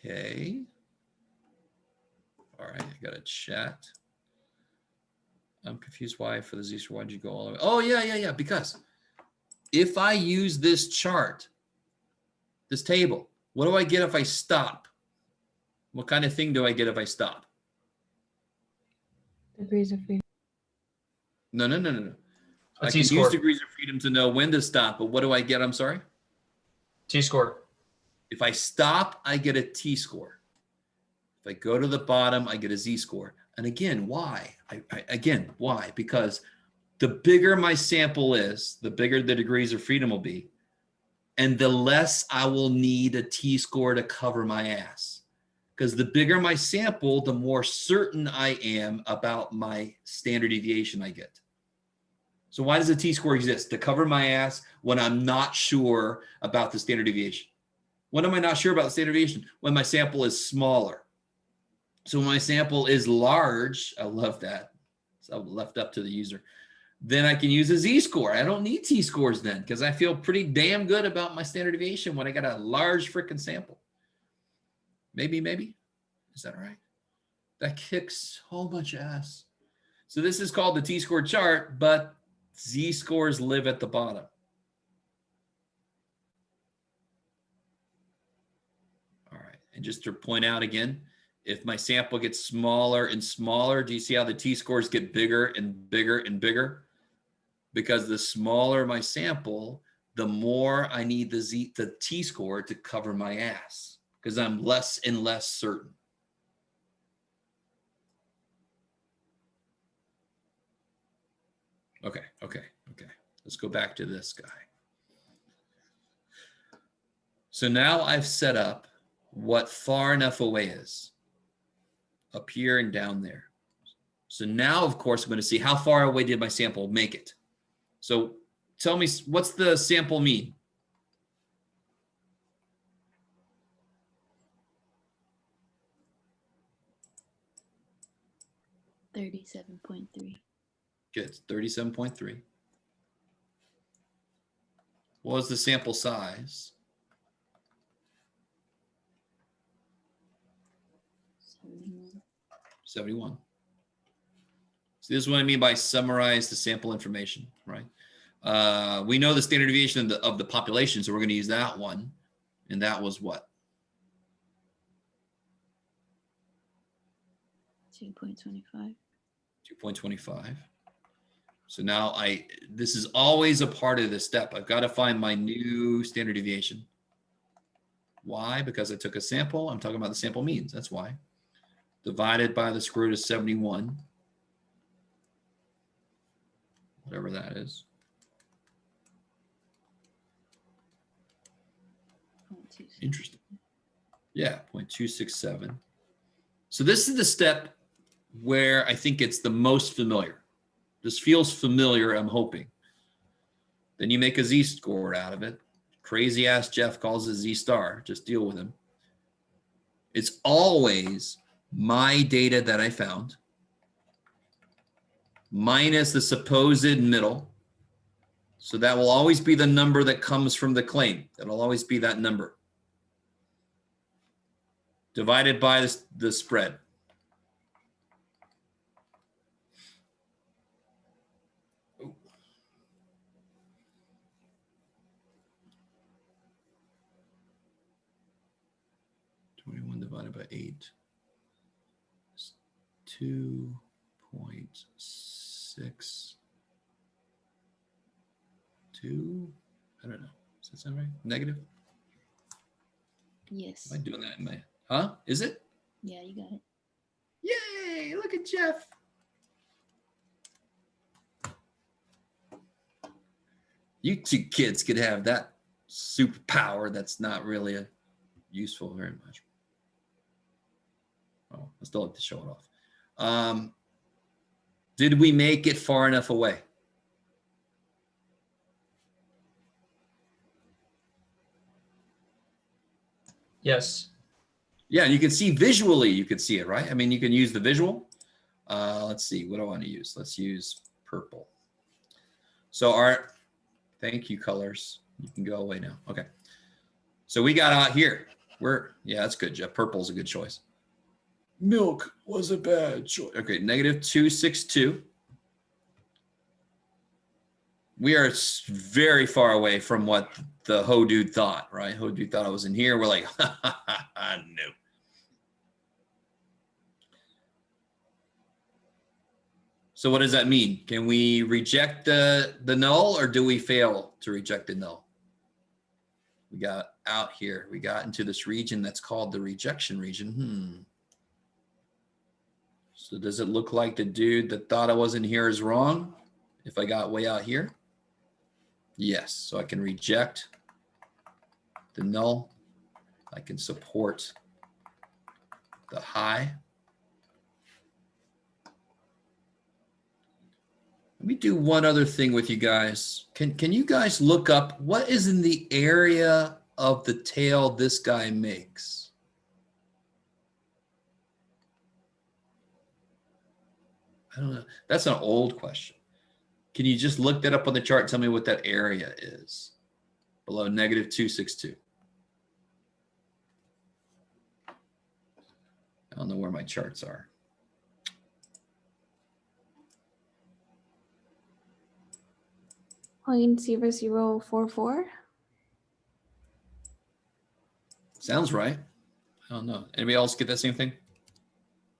Okay. All right, I got a chat. I'm confused why for the Z star, why'd you go all the way? Oh, yeah. Because if I use this chart, this table, what do I get if I stop? What kind of thing do I get if I stop? Degrees of freedom. No. A I can use t-score. degrees of freedom to know when to stop, but what do I get? I'm sorry. T-score. If I stop, I get a t-score. If I go to the bottom, I get a z-score. And again, why? Why? Because the bigger my sample is, the bigger the degrees of freedom will be, and the less I will need a t-score to cover my ass. Because the bigger my sample, the more certain I am about my standard deviation I get. So why does a t-score exist? To cover my ass when I'm not sure about the standard deviation. When am I not sure about the standard deviation? When my sample is smaller. So when my sample is large, I love that. So left up to the user. Then I can use a z-score. I don't need t-scores then because I feel pretty damn good about my standard deviation when I got a large freaking sample. Maybe. Is that all right? That kicks so much ass. So this is called the t-score chart, but z-scores live at the bottom. All right, and just to point out again, if my sample gets smaller and smaller, do you see how the t-scores get bigger and bigger and bigger? Because the smaller my sample, the more I need the t-score to cover my ass because I'm less and less certain. Okay. Let's go back to this guy. So now I've set up what far enough away is. Up here and down there. So now, of course, I'm going to see how far away did my sample make it. So tell me, what's the sample mean? $37.3. Good, 37.3. What was the sample size? 71. So this is what I mean by summarize the sample information, right? We know the standard deviation of the population, so we're going to use that one. And that was what? 2.25. 2.25. So now this is always a part of this step. I've got to find my new standard deviation. Why? Because I took a sample. I'm talking about the sample means. That's why. Divided by the square root of 71. Whatever that is. 0.26. Interesting. Yeah, 0.267. So this is the step where I think it's the most familiar. This feels familiar, I'm hoping. Then you make a z-score out of it. Crazy ass Jeff calls it z star. Just deal with him. It's always my data that I found minus the supposed middle. So that will always be the number that comes from the claim. That'll always be that number. Divided by the spread. Ooh. Divided by 8 is 2.62. I don't know. Does that sound right? Negative? Yes. Am I doing that in my, huh? Is it? Yeah, you got it. Yay! Look at Jeff. You two kids could have that superpower that's not really useful very much. Oh, I still like to show it off. Did we make it far enough away? Yes. Yeah, you can see visually, you can see it, right? I mean, you can use the visual. Let's see, what do I want to use? Let's use purple. So thank you, colors. You can go away now. Okay. So we got out here. Yeah, that's good, Jeff. Purple is a good choice. Milk was a bad choice. Okay, negative 262. We are very far away from what the Ho dude thought, right? Ho dude thought I was in here. We're like, no. So what does that mean? Can we reject the null, or do we fail to reject the null? We got out here. We got into this region that's called the rejection region. So does it look like the dude that thought I wasn't here is wrong if I got way out here? Yes, so I can reject the null. I can support the high. Let me do one other thing with you guys. Can you guys look up what is in the area of the tail this guy makes? I don't know. That's an old question. Can you just look that up on the chart and tell me what that area is? Below negative 262. I don't know where my charts are. Point 0044. Sounds right. I don't know. Anybody else get that same thing?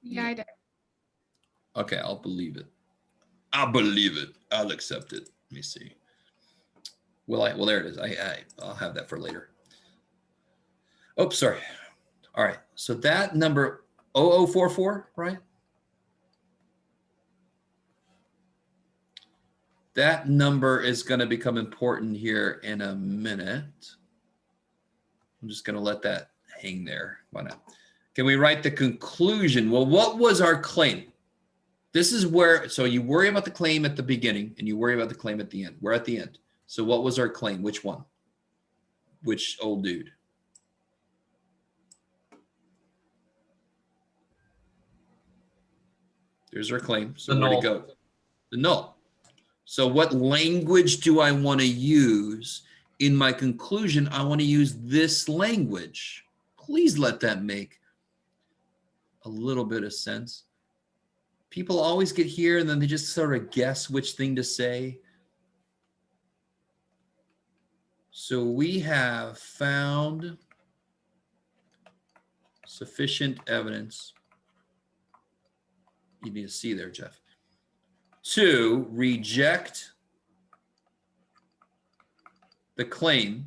Yeah, I did. Okay, I'll believe it. I'll believe it. I'll accept it. Let me see. Well, there it is. I'll have that for later. Oh, sorry. All right. So that number 0044, right? That number is going to become important here in a minute. I'm just going to let that hang there. Why not? Can we write the conclusion? Well, what was our claim? This is where, so you worry about the claim at the beginning and you worry about the claim at the end. We're at the end. So what was our claim? Which one? Which old dude? There's our claim. So The where to null. go? The null. So what language do I want to use in my conclusion? I want to use this language. Please let that make a little bit of sense. People always get here and then they just sort of guess which thing to say. So we have found sufficient evidence. You need to see there, Jeff. To reject the claim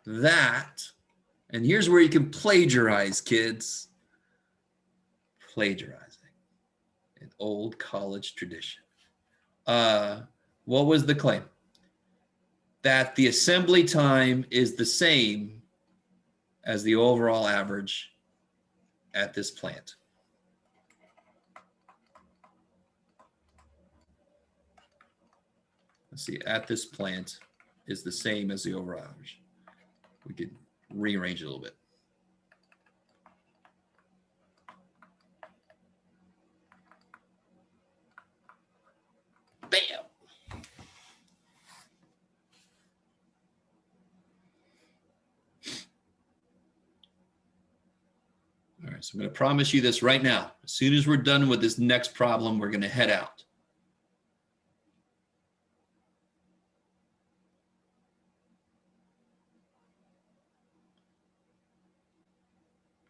that, and here's where you can plagiarize, kids. Plagiarizing, an old college tradition. What was the claim? That the assembly time is the same as the overall average at this plant. Let's see, at this plant is the same as the overall average. We could rearrange it a little bit. Bam. All right, so I'm going to promise you this right now. As soon as we're done with this next problem, we're going to head out.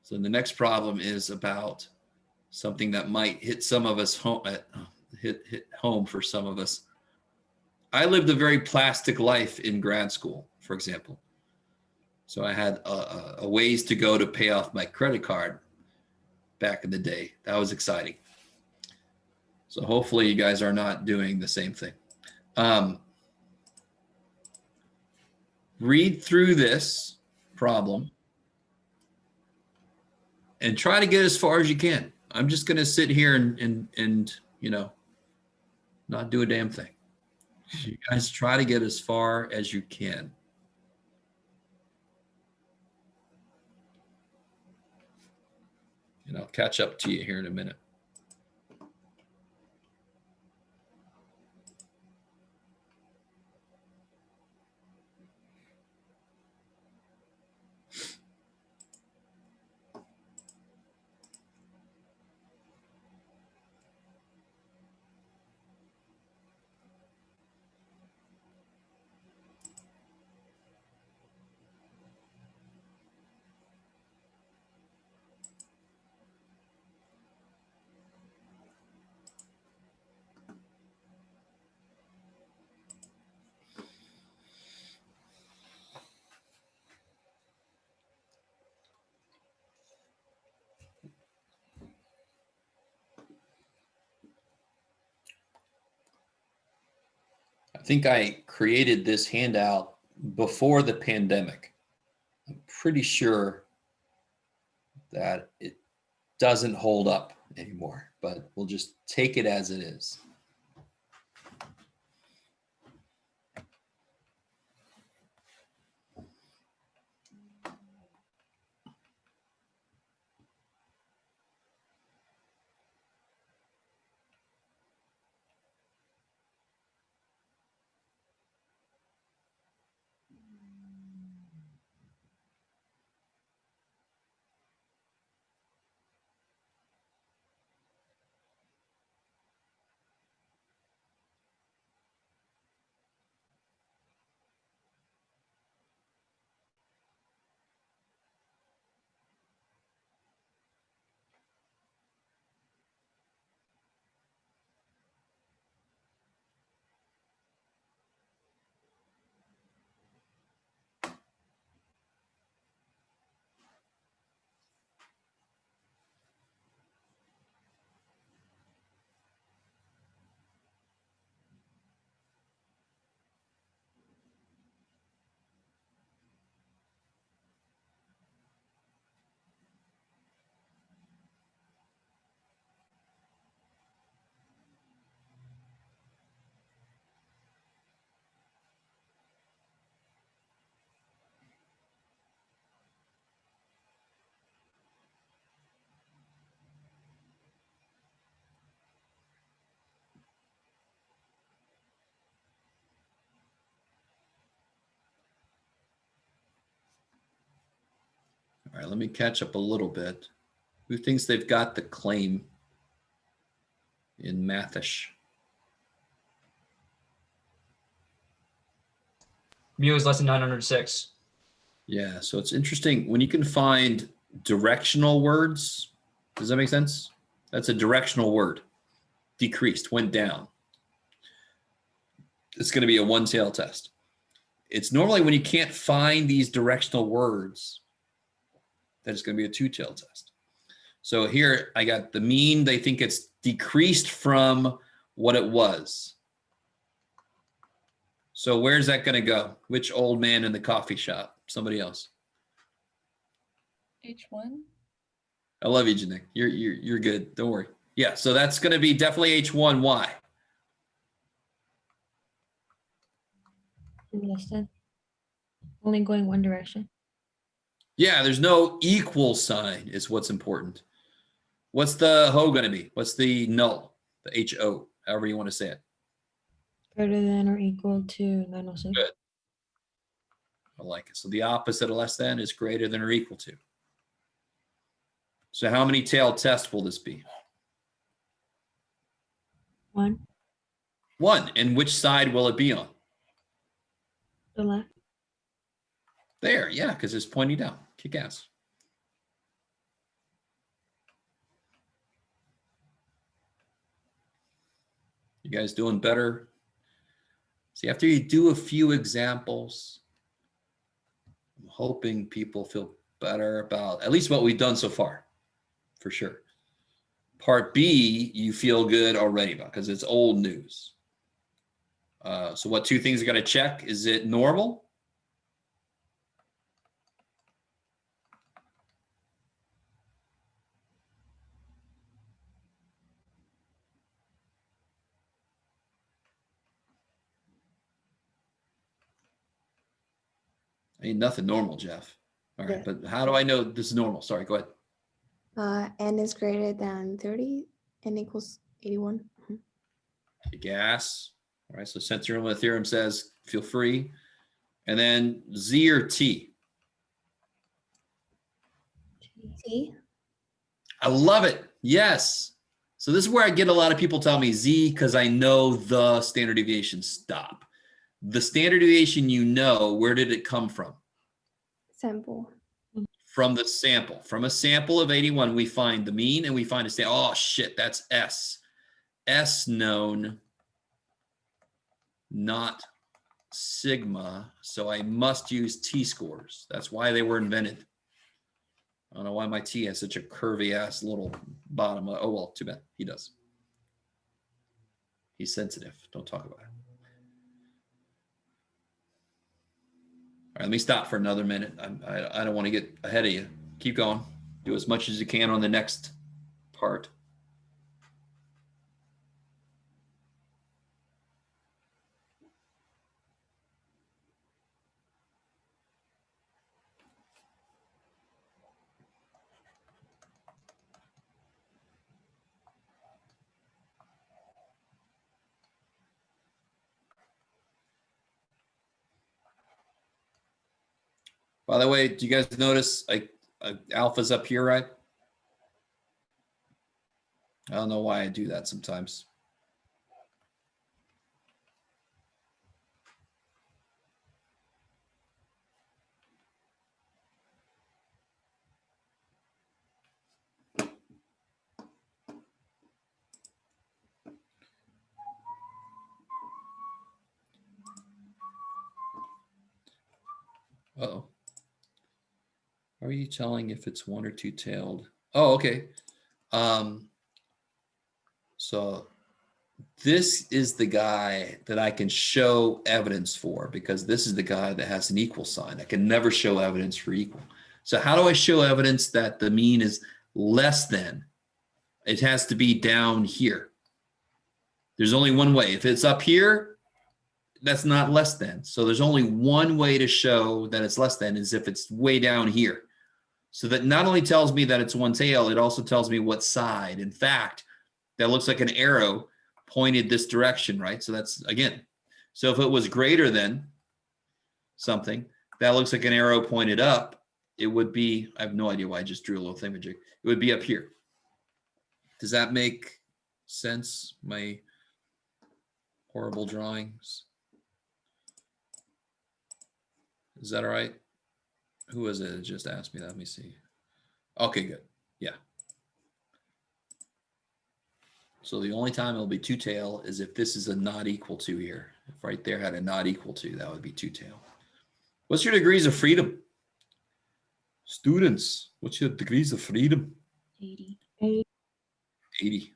So the next problem is about something that might hit some of us home, hit home for some of us. I lived a very plastic life in grad school, for example. So I had a ways to go to pay off my credit card back in the day. That was exciting. So hopefully you guys are not doing the same thing. Read through this problem and try to get as far as you can. I'm just going to sit here and you know, not do a damn thing. You guys try to get as far as you can. And I'll catch up to you here in a minute. I think I created this handout before the pandemic. I'm pretty sure that it doesn't hold up anymore, but we'll just take it as it is. All right, let me catch up a little bit. Who thinks they've got the claim in Mathish? Mu is less than 906. Yeah, so it's interesting when you can find directional words. Does that make sense? That's a directional word. Decreased, went down. It's going to be a one-tail test. It's normally when you can't find these directional words that it's going to be a two-tail test. So here I got the mean. They think it's decreased from what it was. So where's that going to go? Which old man in the coffee shop? Somebody else. H1. I love you, Janae. You're good. Don't worry. Yeah, so that's going to be definitely H1. Why? Less than. Only going one direction. Yeah, there's no equal sign is what's important. What's the HO going to be? What's the null? The HO, however you want to say it. Greater than or equal to 906. Good. I like it. So the opposite of less than is greater than or equal to. So how many tailed tests will this be? 1. 1. And which side will it be on? The left. There, yeah, because it's pointing down. Kick ass. You guys doing better? See, after you do a few examples, I'm hoping people feel better about at least what we've done so far, for sure. Part B, you feel good already about because it's old news. So what 2 things are going to check? Is it normal? Ain't nothing normal, Jeff. All right, Yeah. but how do I know this is normal? Sorry, go ahead. N is greater than 30, N equals 81. Gas. All right, so Central theorem says feel free. And then Z or T. T. I love it. Yes. So this is where I get a lot of people tell me Z because I know the standard deviation stop. The standard deviation, you know, where did it come from? Sample. From the sample. From a sample of 81, we find the mean and we find a standard. Oh, shit, that's S. S known, not sigma. So I must use T-scores. That's why they were invented. I don't know why my T has such a curvy ass little bottom. Oh, well, too bad. He does. He's sensitive. Don't talk about it. All right, let me stop for another minute. I don't want to get ahead of you. Keep going. Do as much as you can on the next part. By the way, do you guys notice alpha's up here, right? I don't know why I do that sometimes. Uh-oh. Are you telling if it's 1 or 2-tailed? Oh, okay. So this is the guy that I can show evidence for because this is the guy that has an equal sign. I can never show evidence for equal. So how do I show evidence that the mean is less than? It has to be down here. There's only one way. If it's up here, that's not less than. So there's only one way to show that it's less than is if it's way down here. So that not only tells me that it's one tail, it also tells me what side. In fact, that looks like an arrow pointed this direction, right? So that's, again, so if it was greater than something, that looks like an arrow pointed up. It would be, I have no idea why I just drew a little thingamajig. It would be up here. Does that make sense? My horrible drawings. Is that all right? Who was it that just asked me that? Let me see. Okay, good. Yeah. So the only time it'll be 2-tail is if this is a not equal to here. If right there had a not equal to, that would be 2-tail. What's your degrees of freedom? Students, what's your degrees of freedom? 80. 80.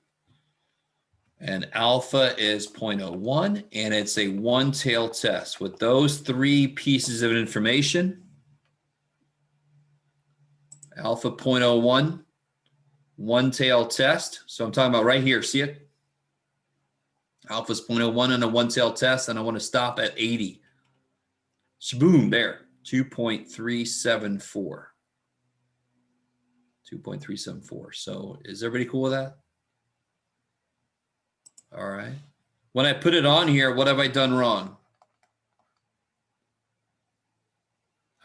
And alpha is 0.01, and it's a 1-tail test. With those 3 pieces of information, alpha 0.01, one tail test. So I'm talking about right here. See it? Alpha's 0.01 on a one tail test, and I want to stop at 80. Boom, there, 2.374. 2.374. So is everybody cool with that? All right. When I put it on here, what have I done wrong?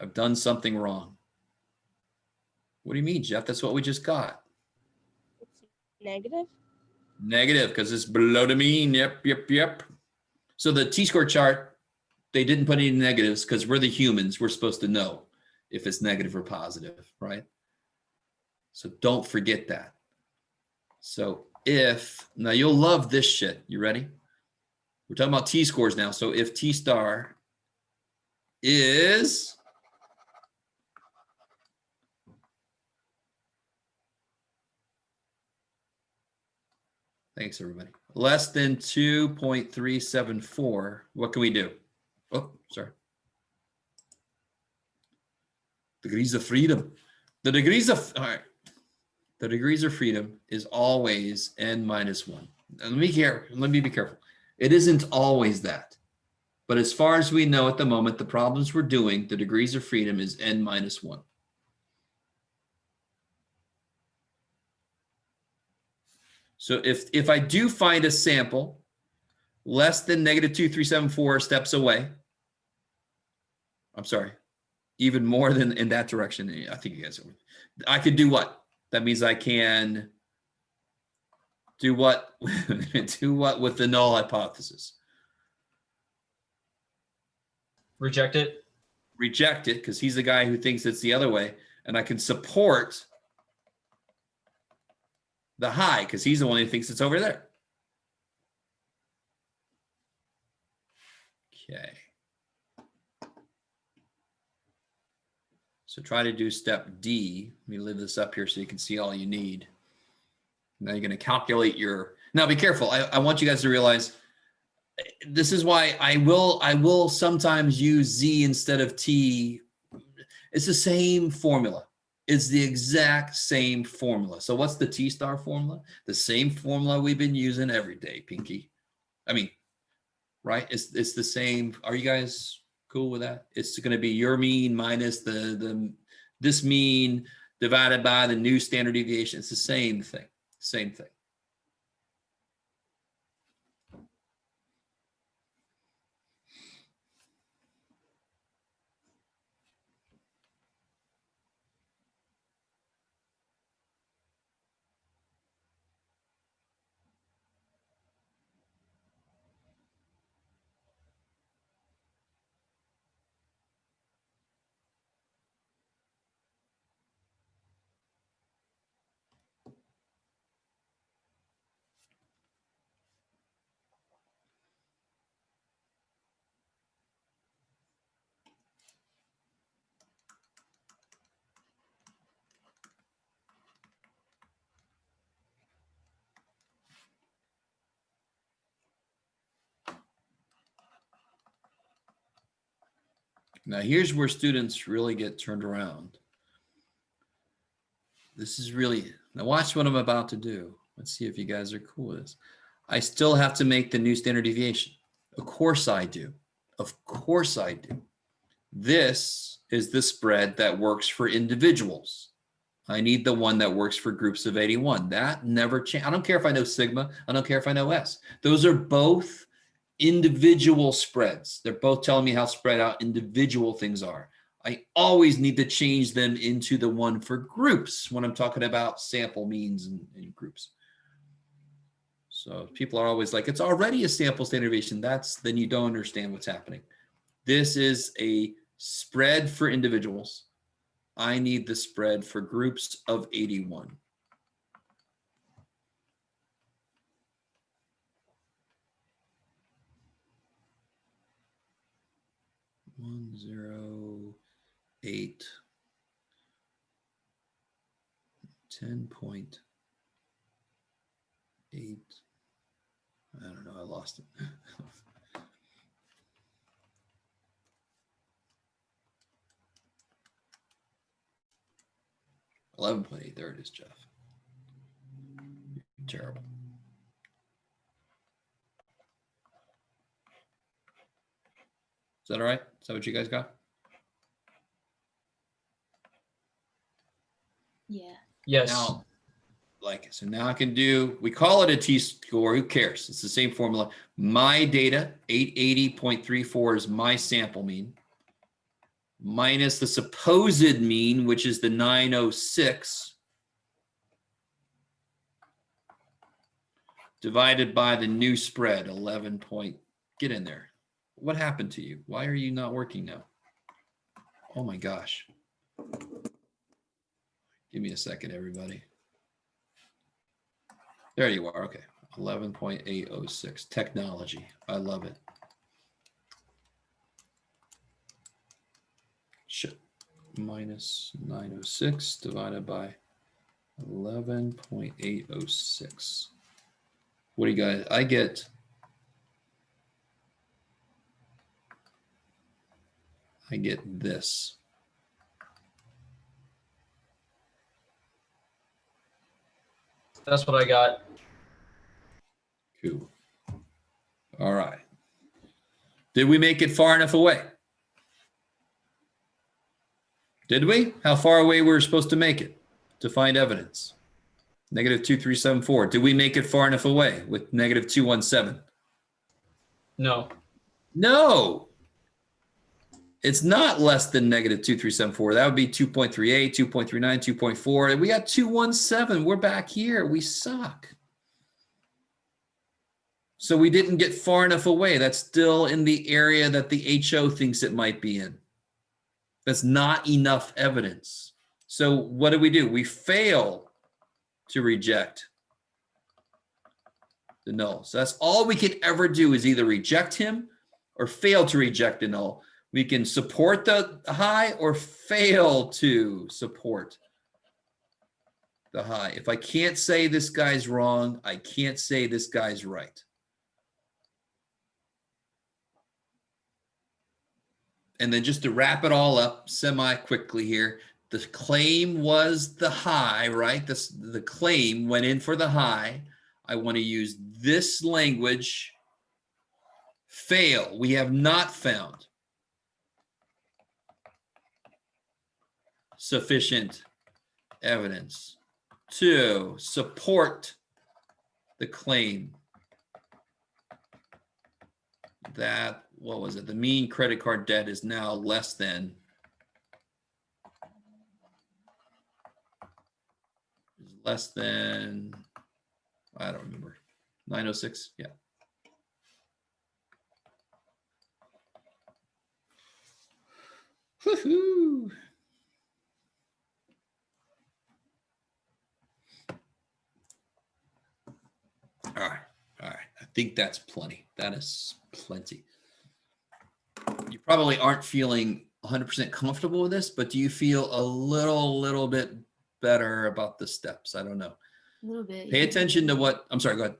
I've done something wrong. What do you mean, Jeff? That's what we just got. It's negative. Negative, because it's below the mean. Yep. So the T-score chart, they didn't put any negatives because we're the humans. We're supposed to know if it's negative or positive, right? So don't forget that. So if, now you'll love this shit. You ready? We're talking about T-scores now. So if T star is thanks, everybody. Less than 2.374. What can we do? Oh, sorry. Degrees of freedom. The degrees of, all right. The degrees of freedom is always n minus 1. Now, let me be careful. It isn't always that. But as far as we know at the moment, the problems we're doing, the degrees of freedom is n minus 1. So if I do find a sample less than negative 2.374 steps away, I'm sorry, even more than in that direction, I think you guys are, I could do what? That means I can do what? Do what with the null hypothesis? Reject it. Reject it, because he's the guy who thinks it's the other way, and I can support the high because he's the one who thinks it's over there. Okay. So try to do step D. Let me leave this up here so you can see all you need. Now you're going to calculate your, now be careful. I want you guys to realize this is why I will sometimes use Z instead of T. It's the same formula. It's the exact same formula. So what's the T star formula? The same formula we've been using every day, Pinky. I mean, right? It's the same. Are you guys cool with that? It's going to be your mean minus this mean divided by the new standard deviation. It's the same thing. Same thing. Now, here's where students really get turned around. This is really, now watch what I'm about to do. Let's see if you guys are cool with this. I still have to make the new standard deviation. Of course I do. Of course I do. This is the spread that works for individuals. I need the one that works for groups of 81. That never changes. I don't care if I know sigma. I don't care if I know S. Those are both individual spreads. They're both telling me how spread out individual things are. I always need to change them into the one for groups when I'm talking about sample means and groups. So people are always like, it's already a sample standard deviation. Then you don't understand what's happening. This is a spread for individuals. I need the spread for groups of 81. One, 0, 8, 10.8. I don't know. I lost it. $11.8. There it is, Jeff. terrible. Is that all right? Is that what you guys got? Yeah. Yes. Now, so now I can do, we call it a t-score, who cares? It's the same formula. My data, 880.34 is my sample mean, minus the supposed mean, which is the 906, divided by the new spread, 11 point, get in there. What happened to you? Why are you not working now? Oh my gosh. Give me a second, everybody. There you are. Okay. 11.806. Technology. I love it. Shit. Minus 906 divided by 11.806. What do you guys? I get this. That's what I got. Cool. All right. Did we make it far enough away? Did we? How far away we were supposed to make it to find evidence? Negative 2374. Did we make it far enough away with negative 217? No. No. It's not less than negative 2374. That would be 2.38, 2.39, 2.4. We got 217. We're back here. We suck. So we didn't get far enough away. That's still in the area that the HO thinks it might be in. That's not enough evidence. So what do? We fail to reject the null. So that's all we can ever do is either reject him or fail to reject the null. We can support the high or fail to support the high. If I can't say this guy's wrong, I can't say this guy's right. And then just to wrap it all up semi-quickly here, the claim was the high, right? The claim went in for the high. I want to use this language. Fail. We have not found sufficient evidence to support the claim that, what was it? The mean credit card debt is now less than I don't remember, 906. Yeah. Woohoo. All right. I think that's plenty. That is plenty. You probably aren't feeling 100% comfortable with this, but do you feel a little bit better about the steps? I don't know. A little bit. Pay yeah. attention to what, I'm sorry, go ahead.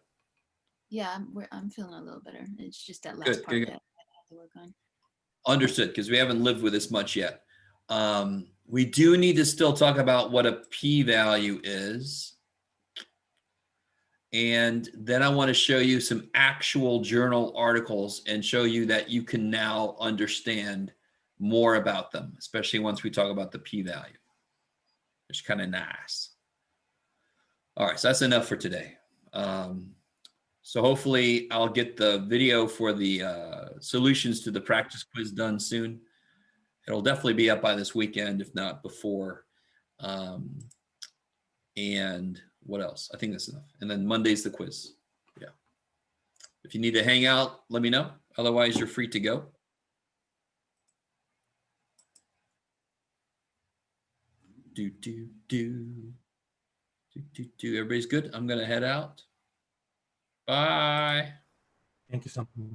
Yeah, I'm feeling a little better. It's just that last Good, part good. that I have to work on. Understood, because we haven't lived with this much yet. We do need to still talk about what a p-value is. And then I want to show you some actual journal articles and show you that you can now understand more about them, especially once we talk about the p-value. It's kind of nice. All right, so that's enough for today. So hopefully I'll get the video for the solutions to the practice quiz done soon. It'll definitely be up by this weekend, if not before. And what else? I think that's enough. And then Monday's the quiz. Yeah. If you need to hang out, let me know. Otherwise, you're free to go. Everybody's good? I'm going to head out. Bye. Thank you so much.